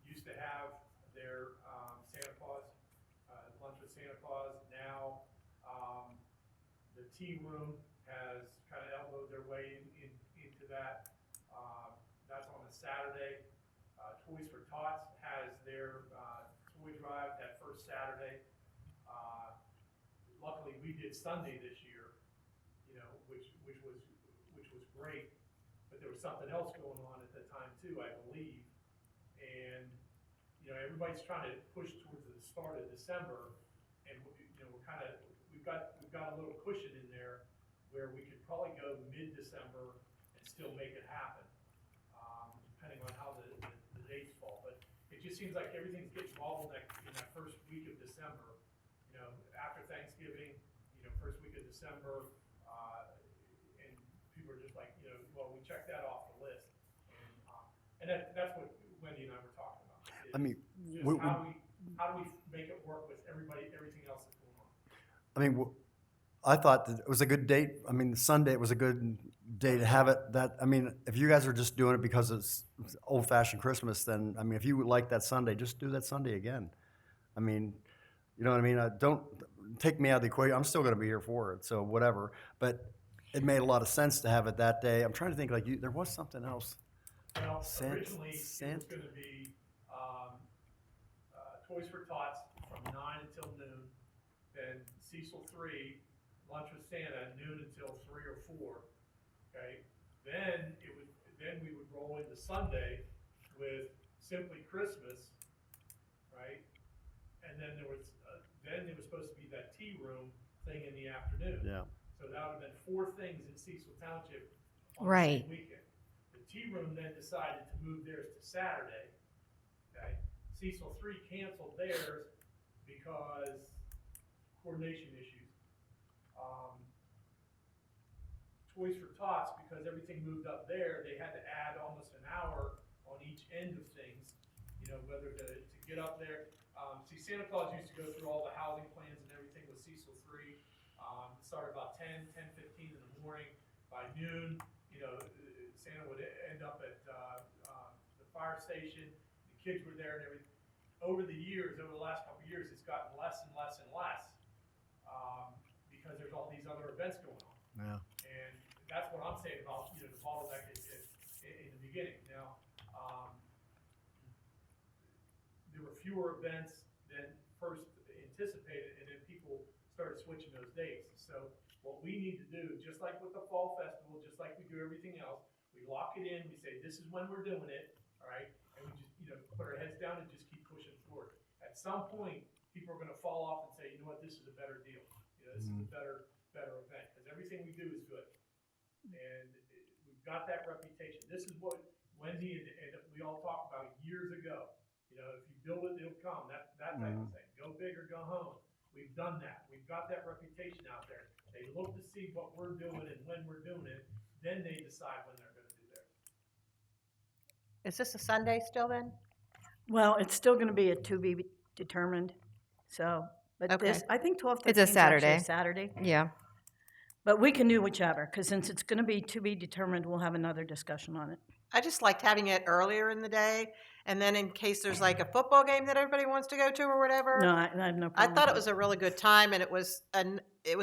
used to have their Santa Claus, lunch with Santa Claus. Now, the tea room has kind of elbowed their way into that. That's on a Saturday. Toys for Tots has their toy drive that first Saturday. Luckily, we did Sunday this year, you know, which was great. But there was something else going on at the time too, I believe. And you know, everybody's trying to push towards the start of December, and you know, we've got a little cushion in there where we could probably go mid-December and still make it happen, depending on how the dates fall. But it just seems like everything's getting bottlenecked in that first week of December. You know, after Thanksgiving, you know, first week of December, and people are just like, you know, well, we checked that off the list, and that's what Wendy and I were talking about. I mean, Just we- how do we make it work with everything else that's going on? I mean, I thought that it was a good date. I mean, Sunday was a good day to have it. I mean, if you guys are just doing it because it's old-fashioned Christmas, then, I mean, if you would like that Sunday, just do that Sunday again. I mean, you know what I mean? Don't take me out of the equation. I'm still going to be here for it, so whatever. But it made a lot of sense to have it that day. I'm trying to think, there was something else. Well, Sant- originally, it was gonna be, Toys for Tots from 9 until noon, then Cecil 3, lunch with Santa, noon until 3 or 4, okay? Then we would roll into Sunday with Simply Christmas, right? And then there was supposed to be that tea room thing in the afternoon. Yeah. So that would have been 4 things in Cecil Township on Right. the same weekend. The tea room then decided to move theirs to Saturday, okay? Cecil 3 canceled theirs because coordination issues. Toys for Tots, because everything moved up there, they had to add almost an hour on each end of things, you know, whether to get up there. See, Santa Claus used to go through all the housing plans and everything with Cecil 3. It started about 10:15 in the morning. By noon, you know, Santa would end up at the fire station. The kids were there and everything. Over the last couple of years, it's gotten less and less and less because there's all these other events going on. Yeah. And that's what I'm saying about, you know, the bottleneck in the beginning. Now, there were fewer events than first anticipated, and then people started switching those dates. So what we need to do, just like with the fall festival, just like we do everything else, we lock it in, we say, this is when we're doing it, all right? And we just, you know, put our heads down and just keep pushing forward. At some point, people are gonna fall off and say, you know what, this is a better deal. You know, this is a better event, because everything we do is good. And we've got that reputation. This is what Wendy and we all talked about years ago. You know, if you build it, it'll come, that type of thing. Go big or go home. We've done that. We've got that reputation out there. They look to see what we're doing and when we're doing it, then they decide when they're gonna do theirs. Is this a Sunday still then? Well, it's still going to be a to be determined. So, but Okay. I think 12, It's a 13 is actually Saturday. a Saturday. Yeah. But we can do whichever, because since it's going to be determined, we'll have another discussion on it. I just liked having it earlier in the day, and then in case there's like a football game that everybody wants to go to or whatever. No, I have no I problem. thought it with was a really good time, and it was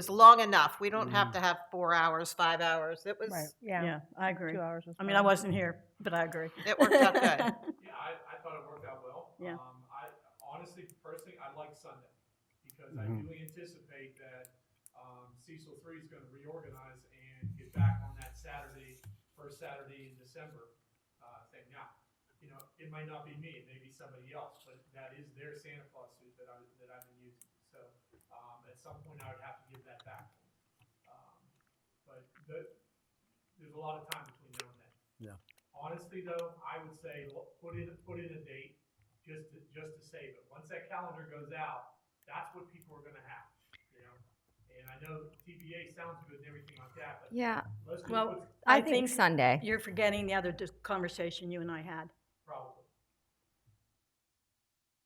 long enough. We don't have to have 4 hours, 5 hours. It was Right, that. yeah. Yeah, I agree. 2 hours was I mean, I fine. wasn't here, but I agree. It worked out good. Yeah, I thought it worked out well. Yeah. I honestly, personally, I like Sunday because I do anticipate that Cecil 3 is gonna reorganize and get back on that first Saturday in December thing. Now, you know, it might not be me, it may be somebody else, but that is their Santa Claus suit that I've been using. So, at some point I would have to give that back. But there's a lot of time between now and then. Yeah. Honestly, though, I would say put in a date just to save it. Once that calendar goes out, that's what people are going to have, you know. And I know TBA sounds good and everything like that, but Yeah. let's just Well, put I I think think Sunday. You're forgetting the other conversation you and I had. probably.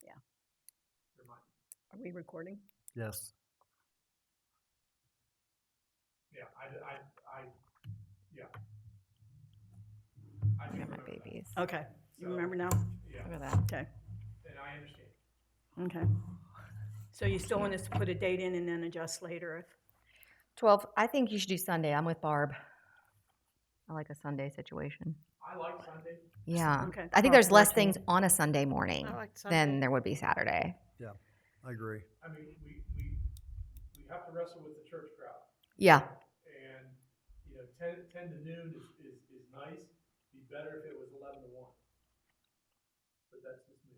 Yeah. Remind me. Are we recording? Yes. Yeah, I yeah. I do Look at my remember that. babies. Okay. You So- remember now? Yeah, Look at that. Okay. and I understand. Okay. So you still want us to put a date in and then adjust later if? 12. I think you should do Sunday. I'm with Barb. I like a Sunday situation. I like Sunday. Yeah. Okay. I think Or there's less 14. things on a Sunday morning I like Sunday. than there would be Saturday. Yeah, I agree. I mean, we have to wrestle with the church crowd. Yeah. And, you know, 10 to noon is nice. Be better if it was 11 to 1. But that's just me.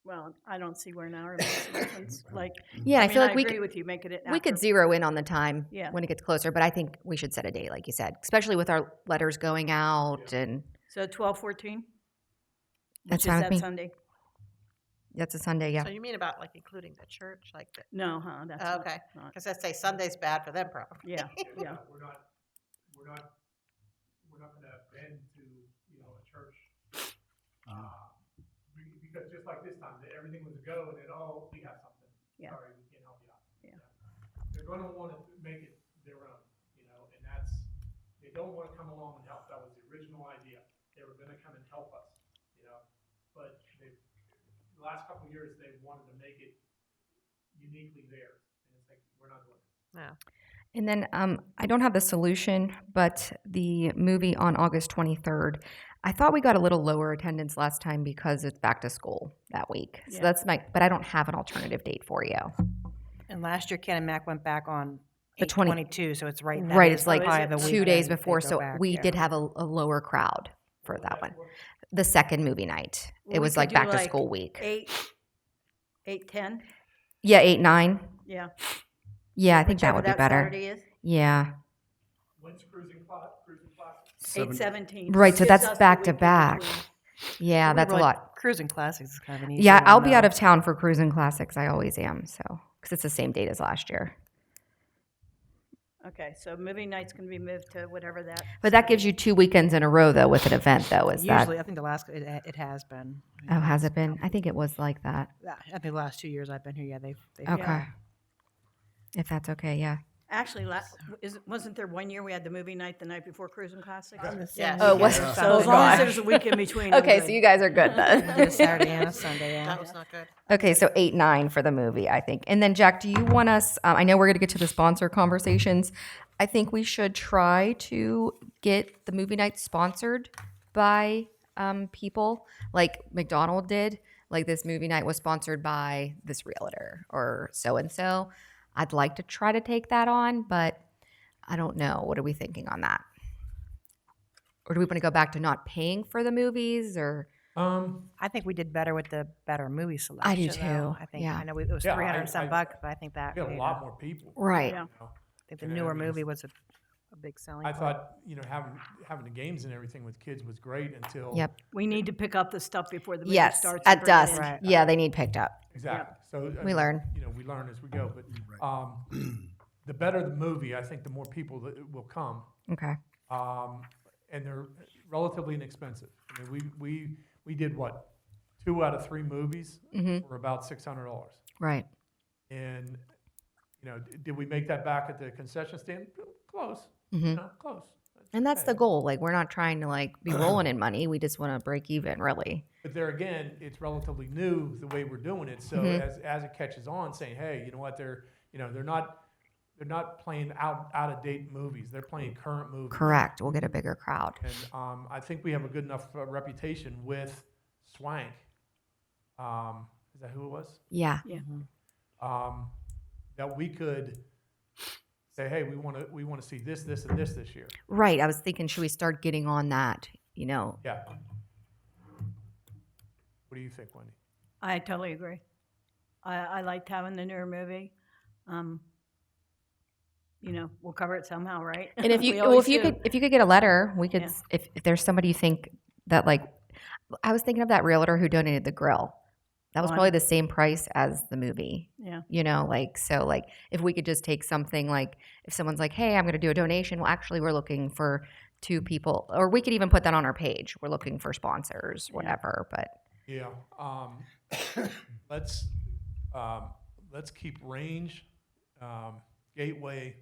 Well, I don't see where an hour makes a difference. Like, Yeah, I mean, feel like I we agree could, with you. Make it we could zero in on the time Yeah. when it gets closer, but I think we should set a date, like you said, especially with our letters going out, and So 12/14? That's Which fine is with that me. Sunday? that's a Sunday. Yeah. So you mean about like including the church, like the, No, huh? That's oh, okay? Because I say Sunday's bad for them, probably. Yeah, yeah. We're not gonna bend to, you know, a church. Because just like this time, everything was a go and then, oh, we have something. Yeah. Sorry, we can't help you out. Yeah. There's gonna wanna make it their own, and that's, they don't wanna come along and help. That was the original idea. They were gonna come and help us, but the last couple of years, they wanted to make it uniquely theirs. And it's like, we're not doing it. Yeah. And then I don't have the solution, but the movie on August 23rd, I thought we got a little lower attendance last time because it's back to school that week. So Yeah. that's but I don't have an alternative date for you. And last year, Ken and Mac went back on The 20 8/22, so it's right. that Right, is it's like probably the 2 days weekend they before, go so back, we yeah. did have a lower crowd for that one. The second movie night, Well, it we was could like do, back to like, school week. 8, 10? Yeah, 8, 9. Yeah. Yeah, I think that Whichever would be better. Saturday is. Yeah, When's cruising class? 8/17. Right, so Gives that's us the back to week in back. between. Yeah, that's a Really, lot. Cruising Classics is kind of an easy Yeah, one, I'll be out though. of town for Cruising Classics. I always am, so because it's the same date as last year. Okay, so movie night's going to be moved to whatever that. But that gives you 2 weekends in a row, though, with an event, though. Is Usually, that? I think the last, it has been. Oh, has it been? I think it was like that. Yeah, I think the last 2 years I've been here, yeah, they've. Okay. If that's okay, yeah. Actually, wasn't there one year we had the movie night the night before Cruising Classics? Yeah. Oh, it was. Yeah. So as long as there's a week in between. I'm Okay, good. so you guys are good Did a then. Saturday and a Sunday, yeah. That was not good. Okay, so 8, 9 for the movie, I think. And then, Jack, do you want us? I know we're going to get to the sponsor conversations. I think we should try to get the movie night sponsored by people like McDonald did. Like this movie night was sponsored by this realtor or so and so. I'd like to try to take that on, but I don't know. What are we thinking on that? Or do we want to go back to not paying for the movies or? I think we did better with the better movie selection. I do though. too, I think, yeah. I know it was Yeah, 300 and some I- bucks, but I think that. We had a made lot more people. Right. Yeah. I think the And newer I mean, movie was a big selling I point. thought, having the games and everything with kids was great until. Yep. We need to pick up the stuff before the movie Yes, starts. and at bring it dusk. in. Right. Yeah, they need picked up. Exactly. So I We mean, learn. We learn as we go. But the better the movie, I think the more people that will come, Okay. and they're relatively inexpensive. I mean, we did what, 2 out of 3 movies for about $600, Right. and did we make that back at the concession stand? Close. Close. And that's the goal. Like, we're not trying to like be rolling in money. We just want to break even, really. But there again, it's relatively new the way we're doing it. So as it catches on, saying, hey, you know what, they're not playing out of date movies. They're playing current movies. Correct. We'll get a bigger crowd. And I think we have a good enough reputation with Swank. Is that who it was? Yeah. That we could say, hey, we want to see this, this, and this year. Right. I was thinking, should we start getting on that? Yeah. What do you think, Wendy? I totally agree. I liked having the newer movie. We'll cover it somehow, right? And if We you, always if you do. could get a letter, we could. Yeah. If there's somebody you think that like, I was thinking of that realtor who donated the grill. That was Oh, I probably know. the same price as the movie. Yeah. So if we could just take something like, if someone's like, hey, I'm going to do a donation. Well, actually, we're looking for 2 people, or we could even put that on our page. We're looking for sponsors, whatever. But Yeah. Let's keep Range, Gateway,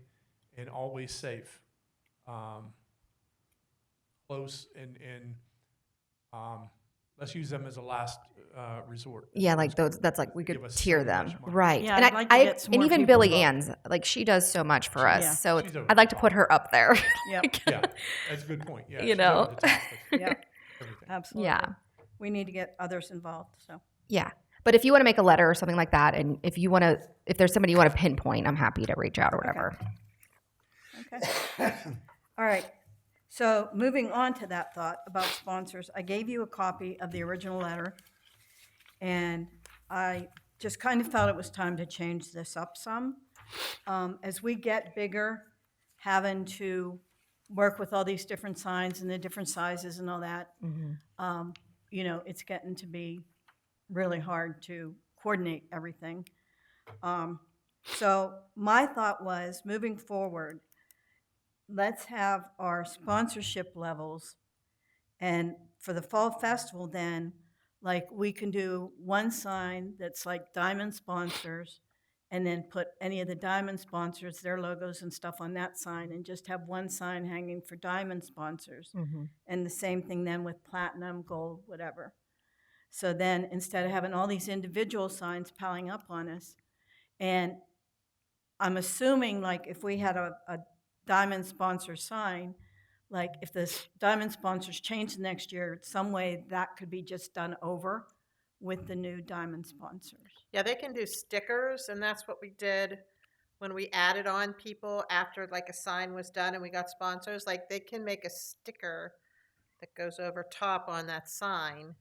and Always Safe close, and let's use them as a last resort. yeah, like those. That's like we could Give us tier so them, much money. right? Yeah, and I'd like to get some and more even people Billy involved. Ann's, like she does so much for us. Yeah. So She's over I'd the like to top. put her up there. Yep. Yeah, that's a good point. Yeah, You she's know. over the top with Yep. everything. Absolutely. Yeah. We need to get others involved. So. Yeah. But if you want to make a letter or something like that, and if there's somebody you want to pinpoint, I'm happy to reach out or whatever. Okay. All right. So moving on to that thought about sponsors, I gave you a copy of the original letter, and I just kind of felt it was time to change this up some. As we get bigger, having to work with all these different signs and the different sizes and all that, it's getting to be really hard to coordinate everything. So my thought was, moving forward, let's have our sponsorship levels, and for the fall festival then, like we can do one sign that's like diamond sponsors, and then put any of the diamond sponsors, their logos and stuff on that sign, and just have one sign hanging for diamond sponsors. And the same thing then with platinum, gold, whatever. So then instead of having all these individual signs piling up on us, and I'm assuming like if we had a diamond sponsor sign, like if this diamond sponsors change next year, some way that could be just done over with the new diamond sponsors. Yeah, they can do stickers, and that's what we did when we added on people after like a sign was done and we got sponsors. Like they can make a sticker that goes over top on that sign.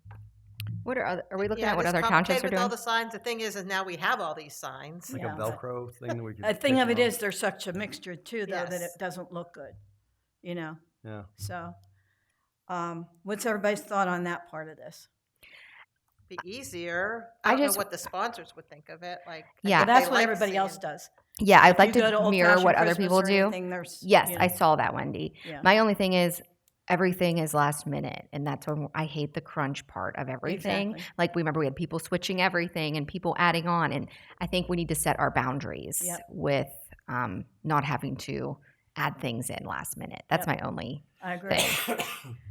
What are we looking Yeah, at? What it's other townships are complicated with all doing? the signs. The thing is now we have all these signs. Like Yeah. a Velcro thing that we could. The thing take of it off. is, there's such a mixture too, though, that it Yes. doesn't look good, you know? Yeah. So, what's everybody's thought on that part of this? Be easier. I I don't just- know what the sponsors would think of it. Like, I Yeah. think But that's they what like everybody else seeing- does. Yeah, I'd If like you go to Old mirror Fashioned what other Christmas people or do. anything, there's, Yes, you I know, saw that, Wendy. Yeah. My only thing is everything is last minute, and that's when I hate the crunch part of everything. Exactly. Like, remember we had people switching everything and people adding on, and I think we need to set our boundaries Yep. with not having to add things in last minute. That's Yep. my only I agree. thing.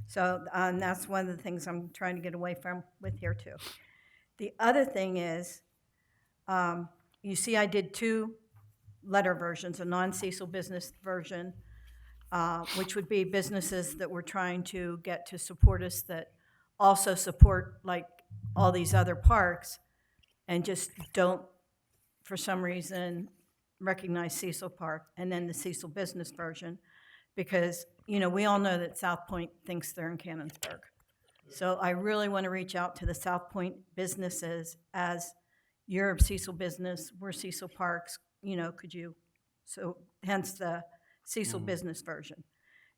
So that's one of the things I'm trying to get away from with here too. The other thing is, you see I did 2 letter versions, a non-Cecil business version, which would be businesses that we're trying to get to support us that also support like all these other parks and just don't, for some reason, recognize Cecil Park, and then the Cecil business version, because, you know, we all know that South Point thinks they're in Cannonsburg. So I really want to reach out to the South Point businesses as you're a Cecil business, we're Cecil Parks, you know, could you, so hence the Cecil business version.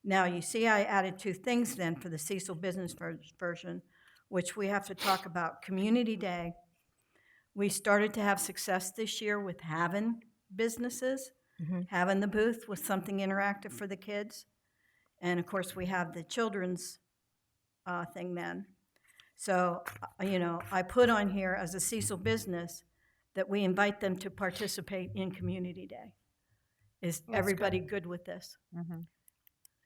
Now, you see I added 2 things then for the Cecil business version, which we have to talk about. Community Day. We started to have success this year with having businesses, having the booth with something interactive for the kids. And of course, we have the children's thing then. So, you know, I put on here as a Cecil business that we invite them to participate in Community Day. Is everybody good with this?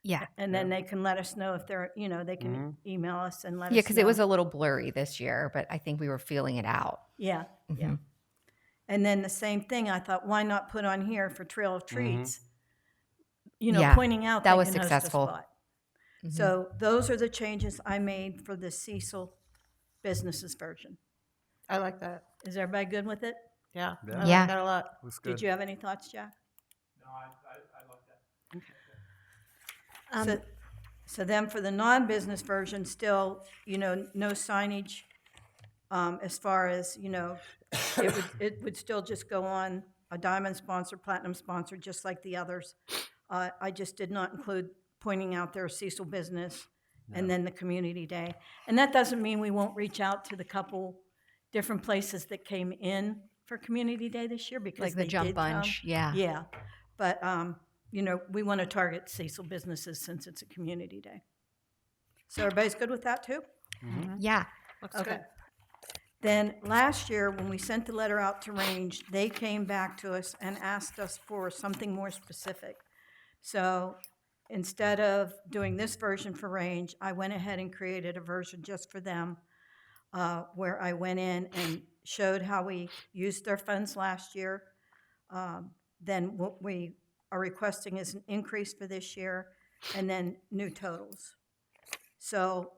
Yeah. And then they can let us know if they're, you know, they can email us and let us know. Yeah, because it was a little blurry this year, but I think we were feeling it out. Yeah, yeah. And then the same thing, I thought, why not put on here for Trail of Treats? You know, Yeah, pointing out that they was can host a successful. spot. So those are the changes I made for the Cecil businesses version. I like that. Is everybody good with it? Yeah. Yeah. I Yeah. like that a lot. Looks good. Did you have any thoughts, Jack? No, I like that. So then for the non-business version, still, you know, no signage, as far as, you know, it would still just go on a diamond sponsor, platinum sponsor, just like the others. I just did not include pointing out their Cecil business and then the community day. And that doesn't mean we won't reach out to the couple different places that came in for community day this year, because Like the they jump did come. bunch, yeah. Yeah, but, you know, we want to target Cecil businesses since it's a community day. So everybody's good with that too? Yeah. Looks Okay. good. Then last year, when we sent the letter out to Range, they came back to us and asked us for something more specific. So instead of doing this version for Range, I went ahead and created a version just for them, where I went in and showed how we used their funds last year. Then what we are requesting is an increase for this year, and then new totals. So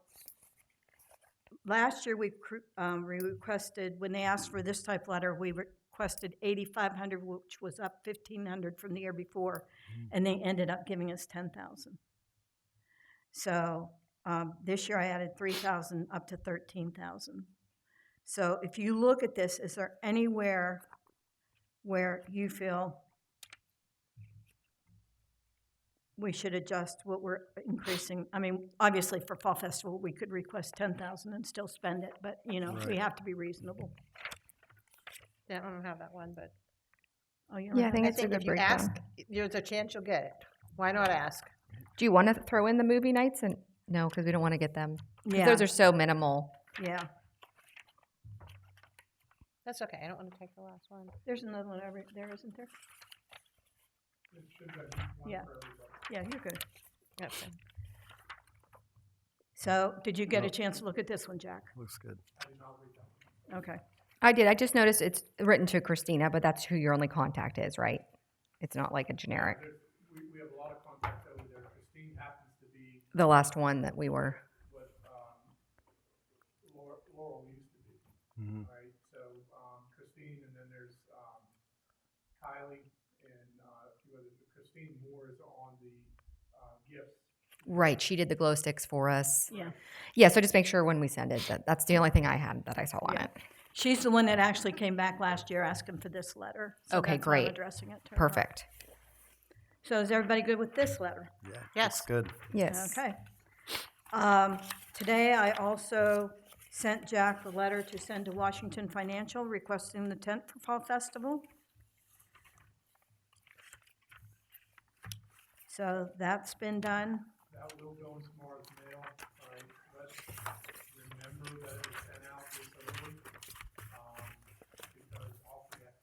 last year, we requested, when they asked for this type letter, we requested 8,500, which was up 1,500 from the year before, and they ended up giving us 10,000. So this year I added 3,000 up to 13,000. So if you look at this, is there anywhere where you feel we should adjust what we're increasing? I mean, obviously for Fall Festival, we could request 10,000 and still spend it, but, you know, we have to be reasonable. Yeah, I don't have that one, but Oh, you're Yeah, I right. think I it's a think good if you breakdown. ask, there's a chance you'll get it. Why not ask? Do you want to throw in the movie nights? And no, because we don't want to get them. 'Cause Yeah. Those are so minimal. Yeah, That's okay, I don't want to take the last one. There's another one over there, isn't there? It should be one Yeah. for everybody. Yeah, you're good. Okay. So, did you get a chance to look at this one, Jack? Looks good. I did not read that. Okay. I did. I just noticed it's written to Christina, but that's who your only contact is, right? It's not like a generic. We have a lot of contacts over there. Christine happens to be The last one that we were. what Laurel used to be, Mhm. right? So Christine, and then there's Kylie and a few others. Christine Moore is on the gifts. Right. She did the glow sticks for us. Yeah. Yeah. So just make sure when we send it that's the only thing I had that I saw on Yeah. it. She's the one that actually came back last year asking for this letter. So Okay, that's why I'm great. addressing it to her. Perfect. So is everybody good with this letter? Yeah. Yes. Looks good. Yes. Okay. Today, I also sent Jack the letter to send to Washington Financial requesting the tent for Fall Festival. So that's been done. That will go in tomorrow's mail. All right, let's remember that it was sent out this early, because I'll forget.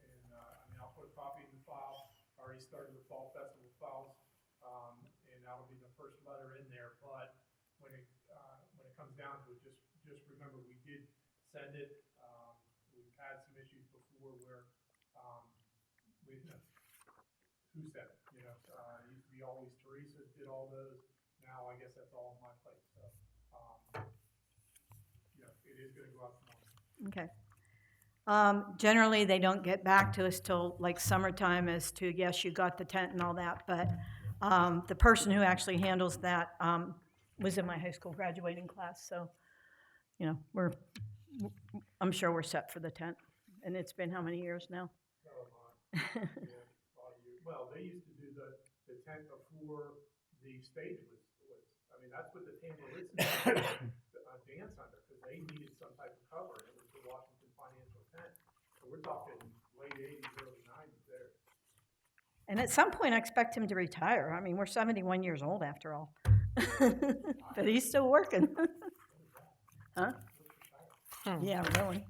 And, I'll put a copy in the file. Already started the Fall Festival files, and that'll be the first letter in there. But when it comes down to it, just remember, we did send it. We've had some issues before where, who said it? You know, it used to be always Teresa did all those. Now I guess that's all on my plate. So, it is going to go out tomorrow. Okay. Generally, they don't get back to us till like summertime as to, yes, you got the tent and all that, but the person who actually handles that was in my high school graduating class, so, you know, I'm sure we're set for the tent. And it's been how many years now? So, yeah, a lot of years. Well, they used to do the tent before the stage was. That's what the Tambourine dance under, because they needed some type of cover, and it was the Washington Financial tent. So we're talking late 80s, early 90s there. And at some point, I expect him to retire. I mean, we're 71 years old after all. But he's still working. Huh? Yeah, really.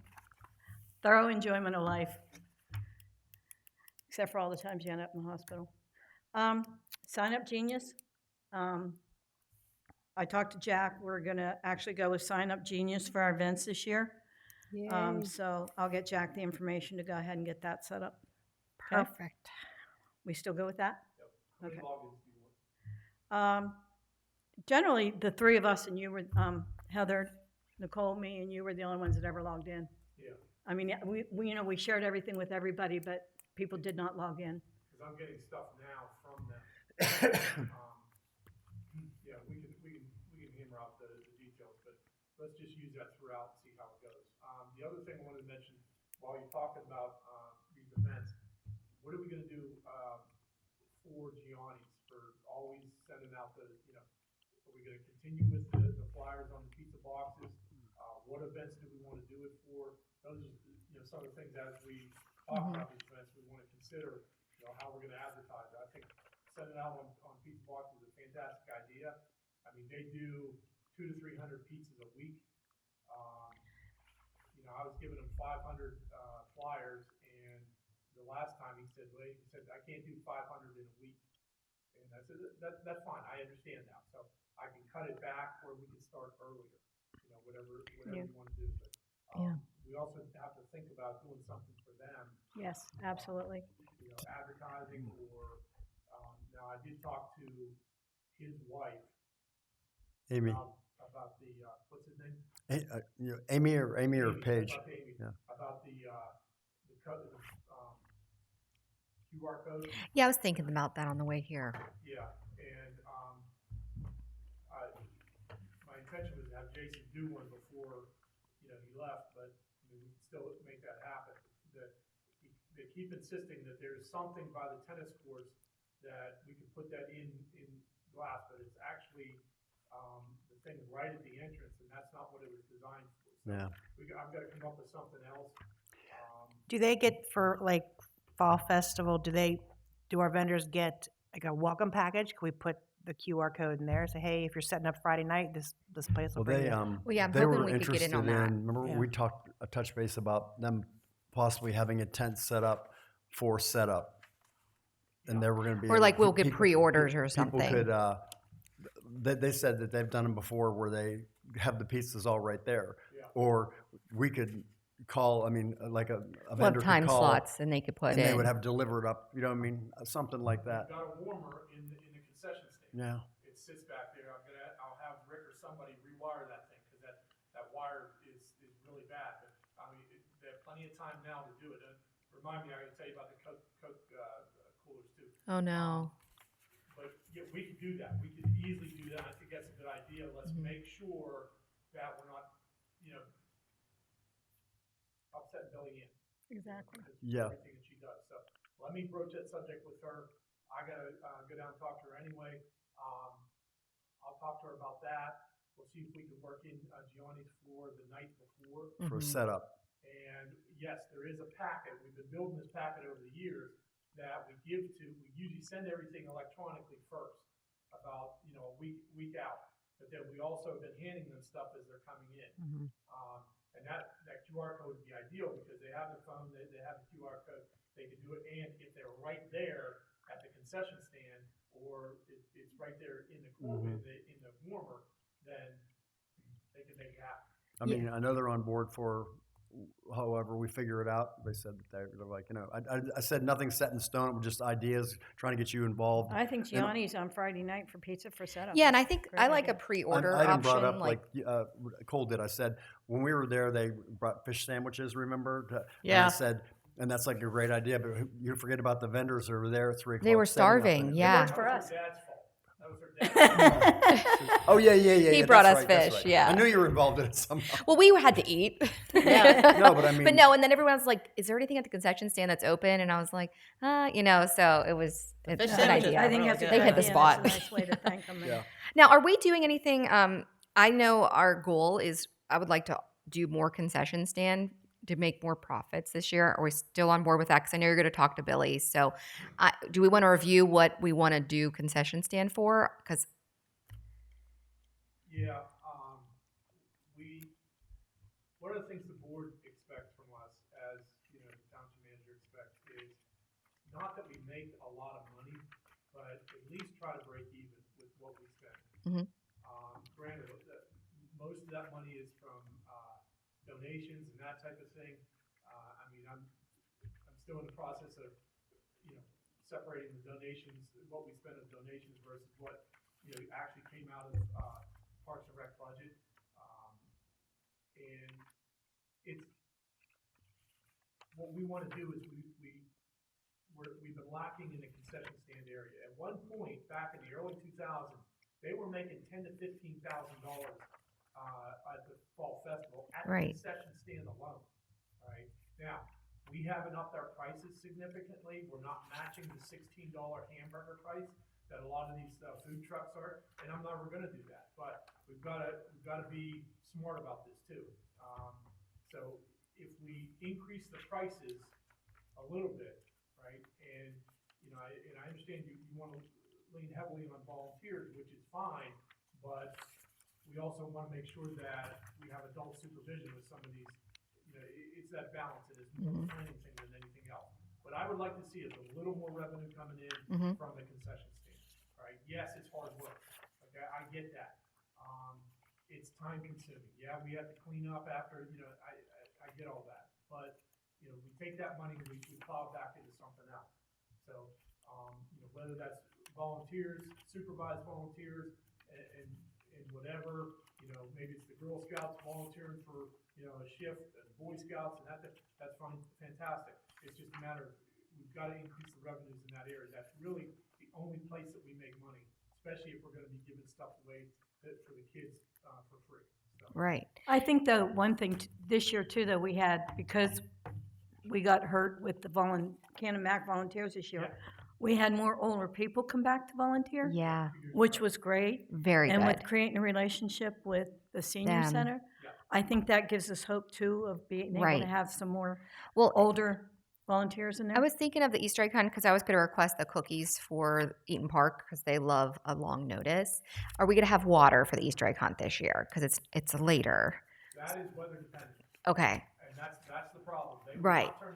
Thorough enjoyment of life. Except for all the times you end up in the hospital. Sign Up Genius. I talked to Jack. We're going to actually go with Sign Up Genius for our events this year. So I'll get Jack the information to go ahead and get that set up. Okay? Perfect. We still go with that? How many Okay. logins do you want? Generally, the three of us and you were, Heather, Nicole, me, and you were the only ones that ever logged in. Yeah, I mean, we shared everything with everybody, but people did not log in. because I'm getting stuff now from them. Yeah, we can hammer out the details, but let's just use that throughout and see how it goes. The other thing I wanted to mention, while you're talking about these events, what are we going to do for Gianni's, for always sending out the, are we going to continue with the flyers on the pizza boxes? What events do we want to do it for? Those are, some of the things as we talk about these events, we want to consider, how we're going to advertise it. I think sending it out on pizza boxes is a fantastic idea. I mean, they do 200 to 300 pizzas a week. I was giving him 500 flyers, and the last time he said, I can't do 500 in a week. And I said, that's fine. I understand now. So I can cut it back, or we can start earlier. Whatever Yeah. you want to do. But we also have to think about doing something for them. Yes, absolutely. Advertising, or now I did talk to his wife Amy. about the what's his name? Amy or Paige. About Amy, Yeah. about the QR code. Yeah, I was thinking about that on the way here. Yeah, and my intention was to have Jason do one before he left, but we can still make that happen. They keep insisting that there's something by the tennis courts that we can put that in glass, but it's actually the thing right at the entrance, and that's not what it was designed for. So Yeah. I've got to come up with something else. Do they get for like Fall Festival? Do our vendors get like a welcome package? Can we put the QR code in there? Say, hey, if you're setting up Friday night, this place will Well, bring they you. Well, yeah, I'm they hoping were we could get in interested on that. in. Remember Yeah. we talked a touch base about them possibly having a tent set up for setup. And they were going to be Or able- like we'll get people- pre-orders or People something. could, they said that they've done them before where they have the pizzas all right there. Or we could call, I mean, like a We'll vendor have time could call. slots and they could put And in. they would have delivered up, you know what I mean? Something like that. Got a warmer in the concession stand. Yeah. It sits back there. I'll have Rick or somebody rewire that thing, because that wire is really bad. But, I mean, they have plenty of time now to do it. Remind me, I gotta tell you about the Coke coolers too. Oh, no. But yeah, we could do that. We could easily do that. I think that's a good idea. Let's make sure that we're not, upsetting Billy Ann. Exactly. Because Yeah. Everything that she does. So let me broach that subject with her. I gotta go down and talk to her anyway. I'll talk to her about that. We'll see if we can work in Gianni's floor the night before. For setup. And yes, there is a packet. We've been building this packet over the years that we give to. We usually send everything electronically first, about a week out. But then we also have been handing them stuff as they're coming in. And that QR code would be ideal, because they have the phone, they have the QR code, they can do it. And if they're right there at the concession stand, or it's right there in the in the warmer, then they can make it happen. I mean, I know they're on board for however we figure it out. They said that they're like, I said nothing's set in stone, just ideas, trying to get you involved. I think Gianni's on Friday night for pizza for setup. Yeah, and I think Great I like a idea. pre-order I option. brought up like Cole did. I said when we were there, they brought fish sandwiches. Remember? And Yeah. I said, and that's like a great idea. But you forget about the vendors that were there at 3 o'clock. They were setting up, starving, and- yeah. Works for us. That was her dad's fault. That was her dad's fault. Oh yeah. He yeah, brought that's us right, that's fish, right. yeah. I knew you were involved in it somehow. Well, we had to eat. No, but I mean- But no, and then everyone was like, "Is there anything at the concession stand that's open?" And I was like, So it was it's fish a good sandwiches idea. I think really that's a good. good They hit the idea, and spot. it's a nice way to thank them. Yeah. Now, are we doing anything? I know our goal is I would like to do more concession stand to make more profits this year. Are we still on board with that? Because I know you're going to talk to Billy. So, do we want to review what we want to do concession stand for? Because Yeah, one of the things the board expects from us, as the township manager expects, is not that we make a lot of money, but at least try to break even with what we spend. Mhm. Granted, most of that money is from donations and that type of thing. I mean, I'm still in the process of separating the donations, what we spend on donations versus what actually came out of Parks and Rec budget. And it's what we want to do is we've been lacking in the concession stand area. At one point back in the early 2000s, they were making $10,000 to $15,000 at the fall festival at Right. the concession stand alone. All right, now we haven't upped our prices significantly. We're not matching the $16 hamburger price that a lot of these food trucks are, and I'm never going to do that. But we've got to be smart about this too. So if we increase the prices a little bit, right, and I understand you want to lean heavily on volunteers, which is fine, but we also want to make sure that we have adult supervision with some of these. It's that balance, and it's more of a planning thing than anything else. What I would like to see is a little more revenue coming in from the concession stand. Right? Yes, it's hard work. Okay, I get that. It's time consuming. Yeah, we have to clean up after. I get all that. But we take that money and we plow it back into something else. So whether that's volunteers, supervised volunteers, and whatever. Maybe it's the Girl Scouts volunteering for a shift, Boy Scouts, and that's fine, fantastic. It's just a matter of we've got to increase the revenues in that area. That's really the only place that we make money, especially if we're going to be giving stuff away for the kids for free. So. right. I think the one thing this year too that we had, because we got hurt with the Cannon Mac volunteers this year, Yeah. we had more older people come back to volunteer, Yeah, which was great. very And good. with creating a relationship with the senior Them. center, Yeah. I think that gives us hope too of being able Right. to have some more Well, older volunteers in there. I was thinking of the Easter egg hunt because I was going to request the cookies for Eaton Park because they love a long notice. Are we going to have water for the Easter egg hunt this year? Because it's later. That is weather dependent. Okay. And And that's the problem. They will Right. not turn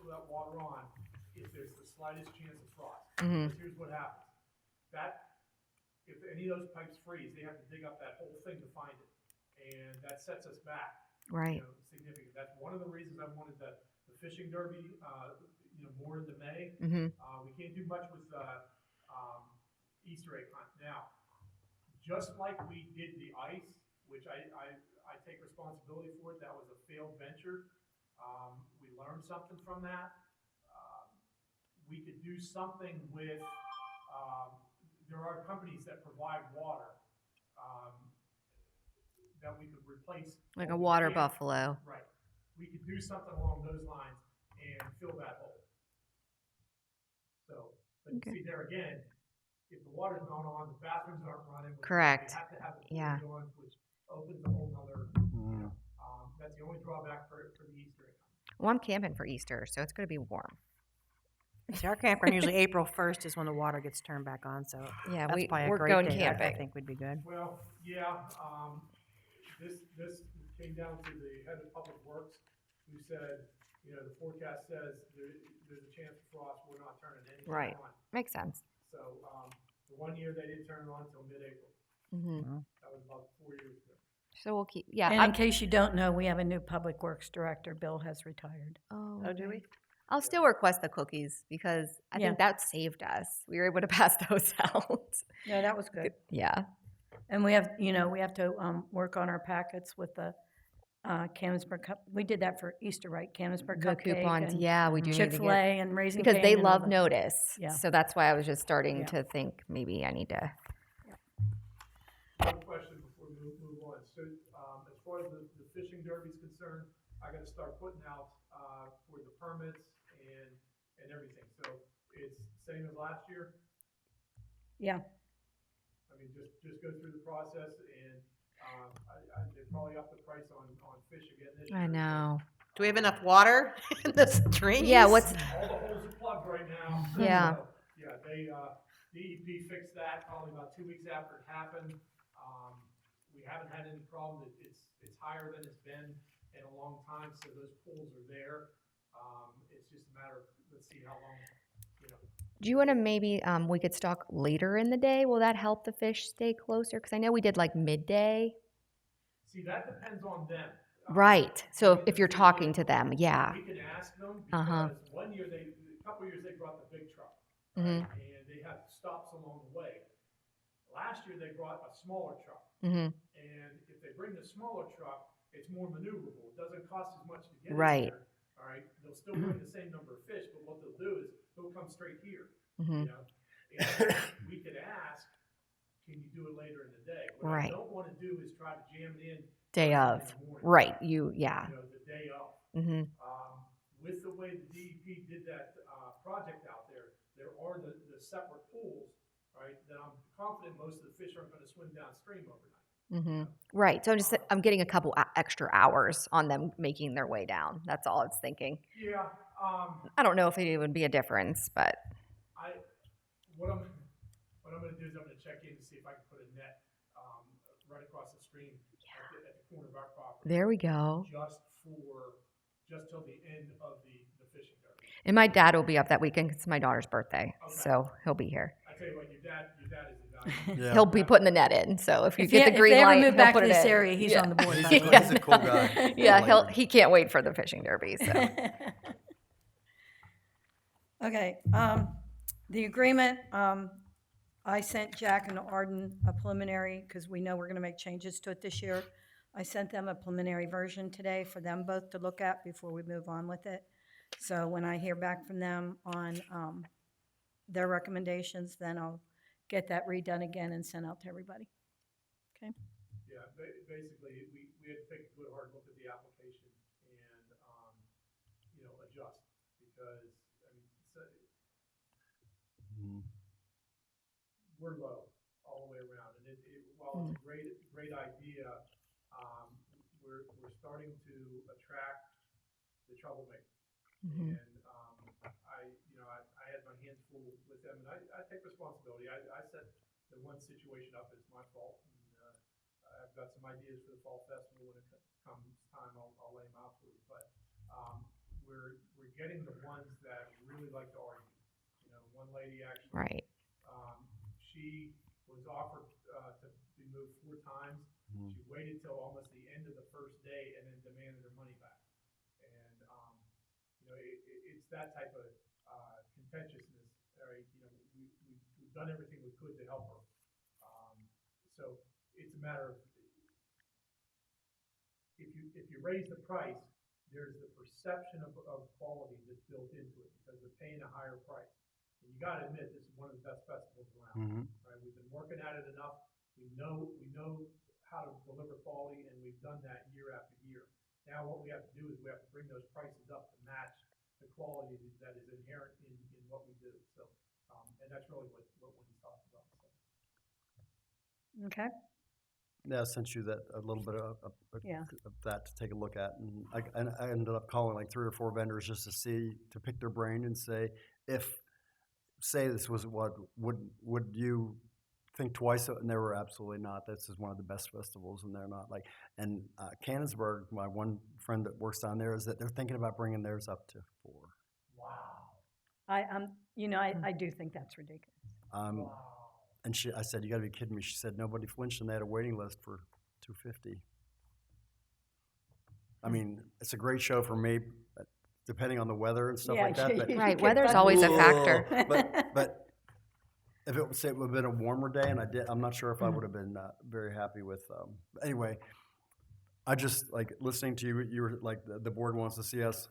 that water on if there's the slightest chance of frost. Mhm. Because here's what happens. If any of those pipes freeze, they have to dig up that whole thing to find it. And that sets us back. Right. Significant. That's one of the reasons I wanted the fishing derby, more into May. Mhm. We can't do much with, Easter egg hunt. Now, just like we did the ice, which I take responsibility for it, that was a failed venture. We learned something from that. We could do something with, there are companies that provide water, that we could replace. Like what a we water can't- buffalo. Right. We could do something along those lines and fill that hole. So, but Okay. see there again, if the water's not on, the bathrooms aren't running. which Correct. We have to have the Yeah. pools on, which opens a whole nother, Mm. that's the only drawback for the Easter egg hunt. Well, I'm camping for Easter, so it's going to be warm. See, our campground usually April 1st is when the water gets turned back on, so Yeah, that's probably we're a great going date. I camping. think would be good. Well, yeah, this came down to the head of Public Works, who said, the forecast says there's a chance of frost, we're not turning anything Right. on. Makes sense. So, the 1 year they didn't turn it on until mid-April. Hmm. That was about 4 years ago. So we'll keep. Yeah. And in I'm- case you don't know, we have a new public works director. Bill has retired. oh, do we? okay. I'll still request the cookies because I Yeah. think that saved us. We were able to pass those out. Yeah, that was good. Yeah. And we have to work on our packets with the Canonsburg Cup. We did that for Easter, right? Canonsburg The Cupcake coupons. and Yeah, we do need to Chick-fil-A get and Raising because they Cane and all love the- notice. Yeah. So that's why I was just starting Yeah. to think maybe I need to. One question before we move on. So, as far as the fishing derby is concerned, I gotta start putting out, for the permits and everything. So it's same as last year? Yeah. I mean, just go through the process and, they probably upped the price on fish again this year. I know. Do we have enough water in the streams? Yeah. What's All the holes are plugged right now. Yeah. So, yeah, DEP fixed that probably about 2 weeks after it happened. We haven't had any problem. It's higher than it's been in a long time, so those pools are there. It's just a matter of, let's see how long, Do you want to maybe we could stock later in the day? Will that help the fish stay closer? Because I know we did like midday. See, that depends on them. Right. So I mean, if you're the- talking to them, yeah. We can ask them Uh-huh. because one year a couple years they brought the big truck, Mhm. right? And they had stops along the way. Last year they brought a smaller truck, Hmm. and if they bring the smaller truck, it's more maneuverable. It doesn't cost as much to get Right. it there. All right, they'll still bring the same number of fish, but what they'll do is they'll come straight here. Hmm. And we could ask, can you do it later in the day? What Right. I don't want to do is try to jam it in Day first of. thing in the morning, Right. Yeah. the day of. Hmm. With the way the DEP did that project out there are the separate pools, right, that I'm confident most of the fish aren't going to swim downstream overnight. Hmm. Right. So I'm getting a couple extra hours on them making their way down. That's all I was thinking. Yeah, I don't know if it would be a difference, but what I'm going to do is I'm going to check in to see if I can put a net right across the stream at the corner of our property. there we go. Just till the end of the fishing derby. And my dad will be up that weekend 'cause it's my daughter's birthday, Okay. so he'll be here. I tell you what, your dad is invaluable. Yeah. He'll be putting the net in. So if you If get they- the green if they light, ever move he'll back put to it this in. area, he's Yeah. on the board. He's by a, the way. he's a cool guy. Yeah, I like him. he can't wait for the fishing derby. So Okay, the agreement, I sent Jack and Arden a preliminary, because we know we're gonna make changes to it this year. I sent them a preliminary version today for them both to look at before we move on with it. So when I hear back from them on, their recommendations, then I'll get that redone again and sent out to everybody. Okay? Yeah, basically, we had to take a good hard look at the application and, adjust, because, I mean, Mhm. we're low all the way around, and while it's a great idea, we're starting to attract the troublemakers. Mhm. And, I had my hands full with them, and I take responsibility. I set the one situation up as my fault, and, I've got some ideas for the fall festival when it comes time. I'll lay them out for you. But we're getting the ones that really like to argue. You know, one lady actually, Right. she was offered to be moved 4 times. She waited till almost the end of the first day and then demanded her money back. And you know, it's that type of contentiousness. Right? You know, we've done everything we could to help her. So it's a matter of if you raise the price, there's the perception of quality that's built into it because they're paying a higher price. And you got to admit, this is one of the best festivals around. Right? We've been working at it enough. We know how to deliver quality, and we've done that year after year. Now what we have to do is we have to bring those prices up to match the quality that is inherent in what we do. So, and that's really what Wendy's talking about. So. Okay, Yeah, I sent you that a little bit of Yeah. that to take a look at, and I ended up calling like 3 or 4 vendors just to pick their brain and say this was what would you think twice? And they were absolutely not. This is one of the best festivals, and they're not like. And Canonsburg, my one friend that works down there, is that they're thinking about bringing theirs up to 4. I do think that's ridiculous. And I said, "You got to be kidding me!" She said, "Nobody flinched, and they had a waiting list for $250." I mean, it's a great show for me, depending on the weather and stuff like that. But, Right. Weather's always a factor. but if it would have been a warmer day, and I'm not sure if I would have been very happy with. Anyway, I just like listening to you. You were like the board wants to see us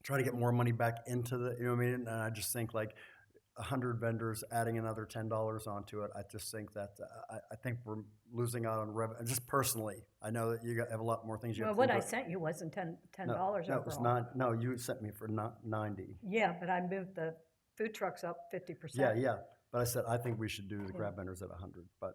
try to get more money back into the. You know what I mean? And I just think like 100 vendors adding another $10 onto it. I just think that I think we're losing out on revenue. Just personally, I know that you have a lot more things you. Well, have what to I do, sent you wasn't $10 no, overall. it was not. No, you sent me for 90. Yeah, but I moved the food trucks up 50%. Yeah. But I said I think we should do the grab vendors at 100. But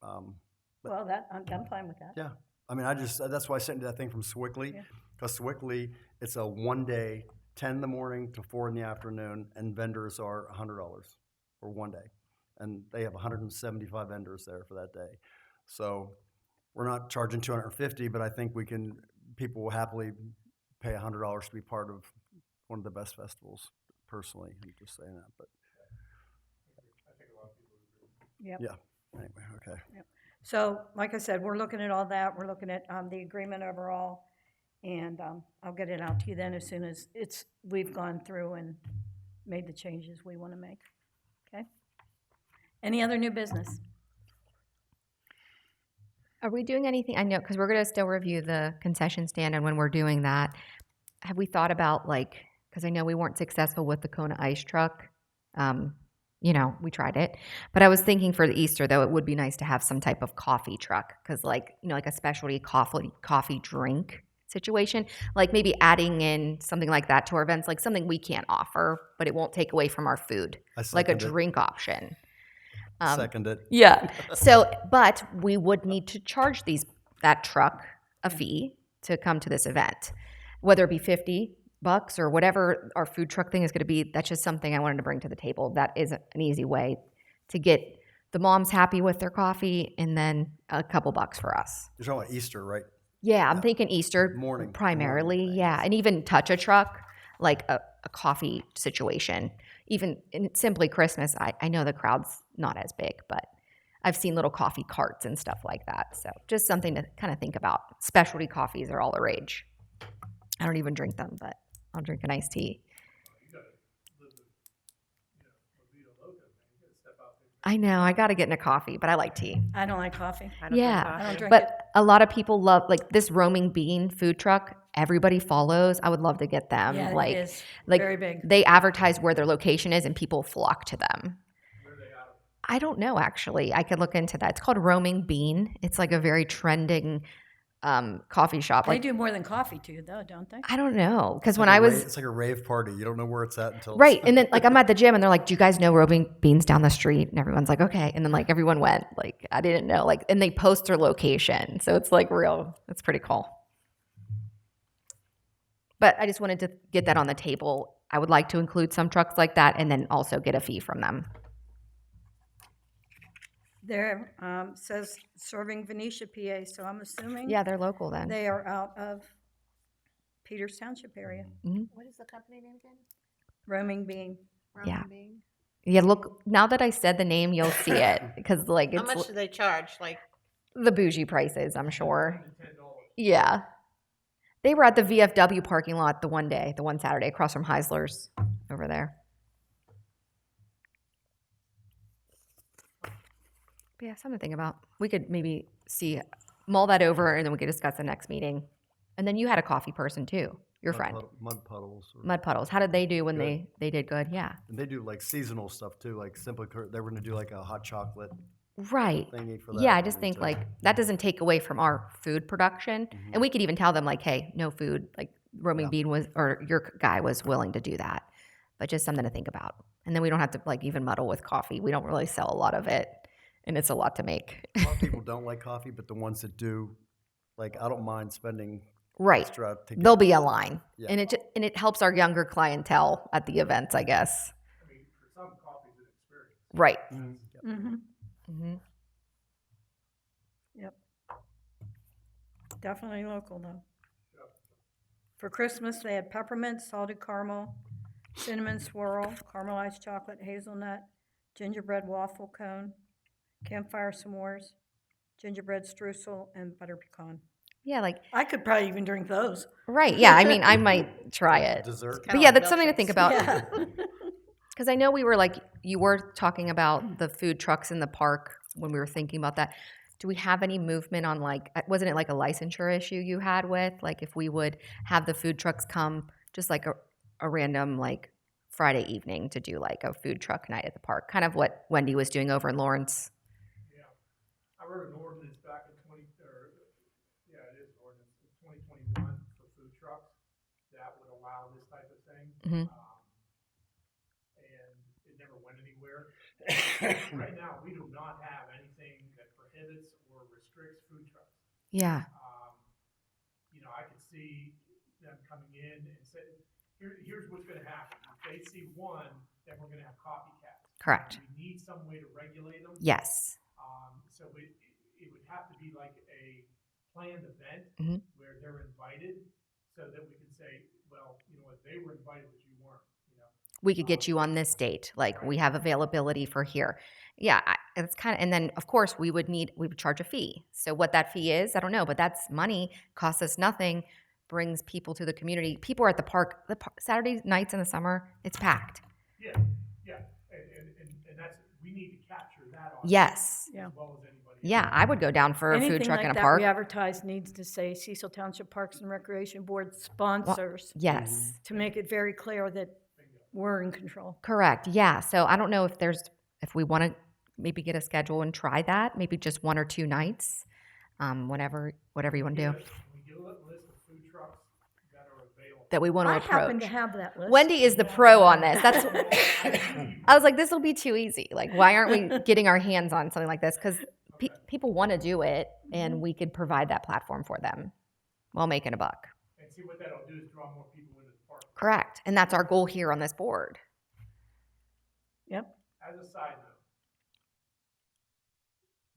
Well, I'm fine with that. yeah, I mean, that's why I sent you that thing from Swickley, because Swickley, it's a 1 day, 10 in the morning to 4 in the afternoon, and vendors are $100 for 1 day, and they have 175 vendors there for that day. So we're not charging $250, but I think people will happily pay $100 to be part of one of the best festivals. Personally, I'm just saying that, but I think a lot of people agree. Yep. yeah. Anyway, okay. Yep. So, like I said, we're looking at all that. We're looking at the agreement overall, and I'll get it out to you then as soon as we've gone through and made the changes we want to make. Okay? Any other new business? Are we doing anything? I know, because we're going to still review the concession stand, and when we're doing that, have we thought about because I know we weren't successful with the Kona ice truck. We tried it, but I was thinking for the Easter though, it would be nice to have some type of coffee truck, because like a specialty coffee drink situation, like maybe adding in something like that to our events, like something we can't offer, but it won't take away from our food, like a drink option. Second it. Yeah. So, but we would need to charge that truck a fee to come to this event, whether it be $50 or whatever our food truck thing is going to be. That's just something I wanted to bring to the table. That is an easy way to get the moms happy with their coffee, and then a couple bucks for us. You're talking about Easter, right? Yeah, I'm thinking Easter Morning primarily. thing. Yeah, and even touch a truck, like a coffee situation. Even in simply Christmas, I know the crowd's not as big, but I've seen little coffee carts and stuff like that. So just something to kind of think about. Specialty coffees are all the rage. I don't even drink them, but I'll drink an iced tea. You gotta live the, La Vida Loca, man. You gotta step out there. I know, I got to get in a coffee, but I like tea. I don't like coffee. I don't Yeah. drink coffee. I don't drink it. But a lot of people love this roaming bean food truck. Everybody follows. I would love to get them. Yeah, like, it is like very big. They advertise where their location is, and people flock to them. Where are they out of? I don't know, actually. I could look into that. It's called Roaming Bean. It's like a very trending coffee shop. They Like, do more than coffee too, though, don't they? I don't know, because It's when like I a was it's like a rave party. You don't know where it's at until right, and then like I'm at the gym, and they're like, "Do you guys know Roaming Beans down the street?" And everyone's like, "Okay," and then like everyone went. Like I didn't know. Like, and they post their location, so it's like real. It's pretty cool. But I just wanted to get that on the table. I would like to include some trucks like that, and then also get a fee from them. There, says serving Venetia, PA, so I'm assuming Yeah, they're local then. they are out of Peters Township area. What is the company name again? Roaming Bean. Yeah. Roman Bean? Yeah, look, now that I said the name, you'll see it because like How it's much do they charge? Like, the bougie prices, I'm sure. Yeah. They were at the VFW parking lot the one Saturday across from Heisler's over there. But yeah, something to think about. We could maybe mull that over and then we could discuss the next meeting. And then you had a coffee person too, your friend. Mud puddles. Mud Puddles. How did they do when Good. they did good? Yeah. And they do like seasonal stuff too, like they were gonna do like a hot chocolate Right. thingy for that. Yeah, I just one think too. like that doesn't take away from our food production. And we could even tell them like, hey, no food. Like Roaming Yeah. Bean was, or your guy was willing to do that. But just something to think about. And then we don't have to like even muddle with coffee. We don't really sell a lot of it. And it's a lot to make. A lot of people don't like coffee, but the ones that do, like I don't mind spending Right. extra to get. There'll be a line. Yeah. And it helps our younger clientele at the events, I guess. I mean, for some, coffee's an experience. Right. Mm-hmm. Hmm. Yep. Definitely local though. For Christmas, they had peppermint, salted caramel, cinnamon swirl, caramelized chocolate, hazelnut, gingerbread waffle cone, campfire s'mores, gingerbread streusel, and butter pecan. Yeah, like, I could probably even drink those. right. Yeah, I mean, I might try it. Dessert. But yeah, that's something to think about. Yeah. Because I know you were talking about the food trucks in the park when we were thinking about that. Do we have any movement on wasn't it like a licensure issue you had with, like if we would have the food trucks come just like a random like Friday evening to do like a food truck night at the park, kind of what Wendy was doing over in Lawrence. Yeah, I wrote an ordinance back in it is ordinance in 2021 for food trucks that would allow this type of thing. Mhm. And it never went anywhere. Right now, we do not have anything that prohibits or restricts food trucks. Yeah. I could see them coming in and say, here's what's gonna happen. If they see one, then we're gonna have copycats. Correct. We need some way to regulate them. Yes. So it would have to be like a planned event Mhm. where they're invited, so that we can say, well, you know what, they were invited, but you weren't, you know. We could get you on this date. Like we have availability for here. Yeah, it's kind of, and then of course we would charge a fee. So what that fee is, I don't know, but that's money, costs us nothing, brings people to the community. People are at the park, Saturday nights in the summer, it's packed. Yeah, and that's, we need to capture that on. Yes. Yeah. As well as anybody else. Yeah, I would go down for a food Anything truck like in a that park. we advertise needs to say Cecil Township Parks and Recreation Board sponsors Yes. to make it very clear that we're in control. Correct. Yeah. So I don't know if we want to maybe get a schedule and try that, maybe just 1 or 2 nights, whatever you want to do, We get a list of food trucks that are available. that we want to I happen approach. to have that list. Wendy is the pro on this. That's. I was like, this will be too easy. Like, why aren't we getting our hands on something like this? Because people want to do it, and we could provide that platform for them while making a buck. And see, what that'll do is draw more people into the park. Correct. And that's our goal here on this board. Yep. As a side note,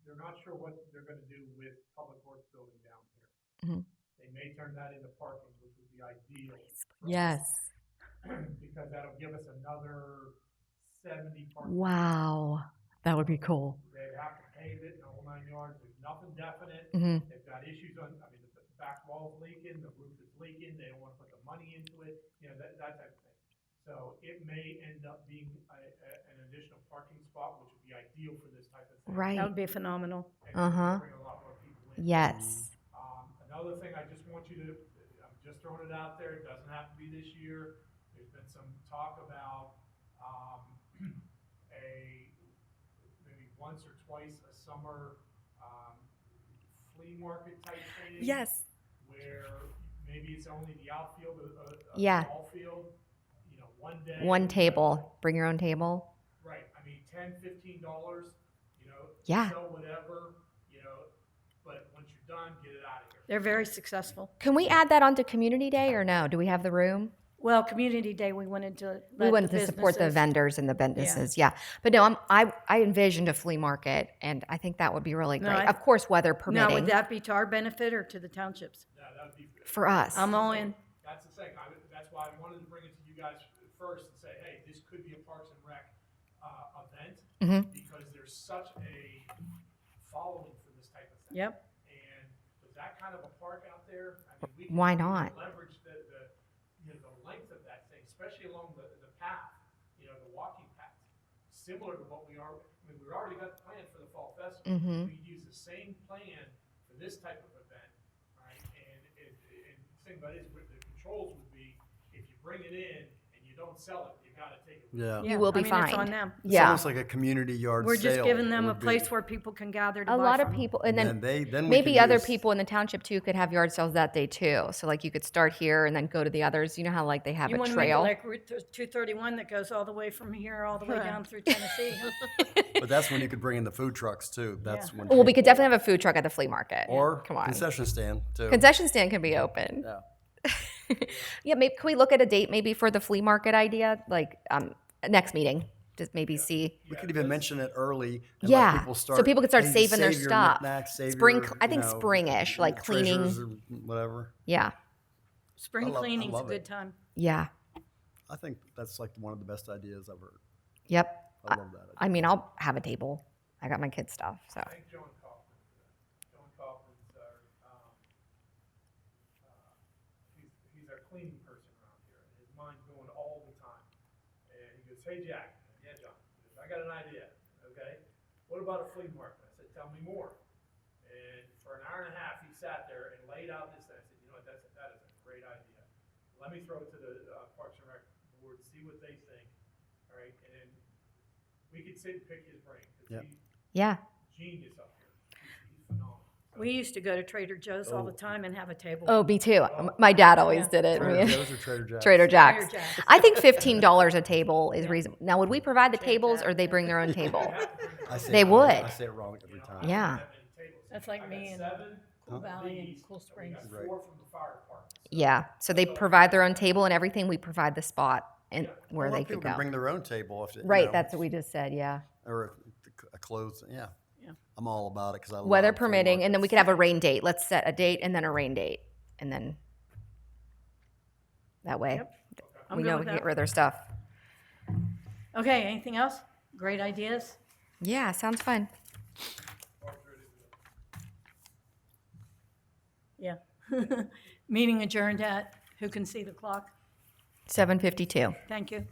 they're not sure what they're gonna do with Public Works building down here. Mhm. They may turn that into parking, which would be ideal. for us, Yes. Because that'll give us another 70 parking. Wow. That would be cool. They'd have to pave it, the whole 9 yards, there's nothing definite. Mhm. They've got issues the back wall's leaking, the roof is leaking, they don't wanna put the money into it, that type of thing. So it may end up being an additional parking spot, which would be ideal for this type of thing. That Right. would be phenomenal. And Uh-huh. bring a lot more people in. Yes. Another thing I just want you to, I'm just throwing it out there, it doesn't have to be this year. There's been some talk about, maybe once or twice a summer, flea market type thing. Yes. Where maybe it's only the outfield of Yeah. the ball field, one day. One table. Bring your own table. Right, I mean, $10, $15, Yeah. sell whatever, but once you're done, get it out of here. They're very successful. Can we add that onto Community Day or no? Do we have the room? Well, Community Day, we wanted to We let wanted the to support the businesses- vendors and the businesses, yeah. But no, I envisioned a flea market, and I think that would be really No, great. I- Of course, weather Now, permitting would that be to our benefit or to the townships? Yeah, that would be. for us. I'm all in. That's the thing, that's why I wanted to bring it to you guys first and say, hey, this could be a Parks and Rec, event. Mm-hmm. Because there's such a following for this type of thing. Yep. And with that kind of a park out there, I mean, we can. Why we can not? Leverage the, you know, the length of that thing, especially along the path, you know, the walking path. Similar to what we already got the plan for the fall festival. Mhm. We use the same plan for this type of event, right? And the thing about it is, the controls would be, if you bring it in and you don't sell it, you gotta take it. Yeah. You will be I mean, it's on fined. them. It's Yeah. almost like a community yard We're sale. just giving them It a would be. place where people can gather to A buy lot of from. people, and then then we maybe could other use- people in the township too could have yard sales that day too. So like you could start here and then go to the others. You know how like they have You a want to make it trail. like Route 231 that goes all the way from here, all the way down through Tennessee? But that's when you could bring in the food trucks too. That's Yeah. when. Well, we people- could definitely have a food truck at the flea market. Or come on, concession stand too. concession stand can be open. Yeah. Yeah, maybe can we look at a date maybe for the flea market idea, like next meeting? Just maybe see. We could even mention it early. And Yeah, let people start, so people could start hey, saving their save your stuff. knickknacks, save Spring, your, I think you know, springish, like cleaning. treasures or whatever. Yeah, Spring I cleaning's a love it. good time. yeah, I think that's like one of the best ideas I've heard. yep. I love that idea. I mean, I'll have a table. I got my kids' stuff, so. Thank John Kaufman for that. John Kaufman's he's our cleaning person around here, and his mind's going all the time. And he goes, hey, Jack, yeah, John, he goes, I got an idea, okay? What about a flea market? I said, tell me more. And for an hour and a half, he sat there and laid out this thing. I said, you know what, that is a great idea. Let me throw it to the Parks and Rec board, see what they think, all right? And then we could sit and pick his brain, Yep. because he's Yeah, genius up here. He's phenomenal. We used to go to Trader Joe's all the time and have a table. oh, me too. My dad always did it. Trader Joe's or Trader Jack's? Trader Jack's. Trader Jack's. I think $15 a table is reasonable. Now, would we provide the tables or they bring their own table? I say They it wrong. would. I say it wrong every time. Yeah, That's like me in Cool Valley and Cool Springs. Right. 4 from the fire department. yeah. So they provide their own table and everything. We provide the spot and where A lot they of could people can go. bring their own table if you Right, know, that's what we just said. Yeah, or a clothes. Yeah. Yeah. I'm all about it because I love weather flea permitting, and then we markets. could have a rain date. Let's set a date and then a rain date, and then that way Yep. I'm we good know we with can that. get rid of their stuff. Okay, anything else? Great ideas? Yeah, sounds fun. Yeah. Meeting adjourned at, who can see the clock? 7:52. Thank you.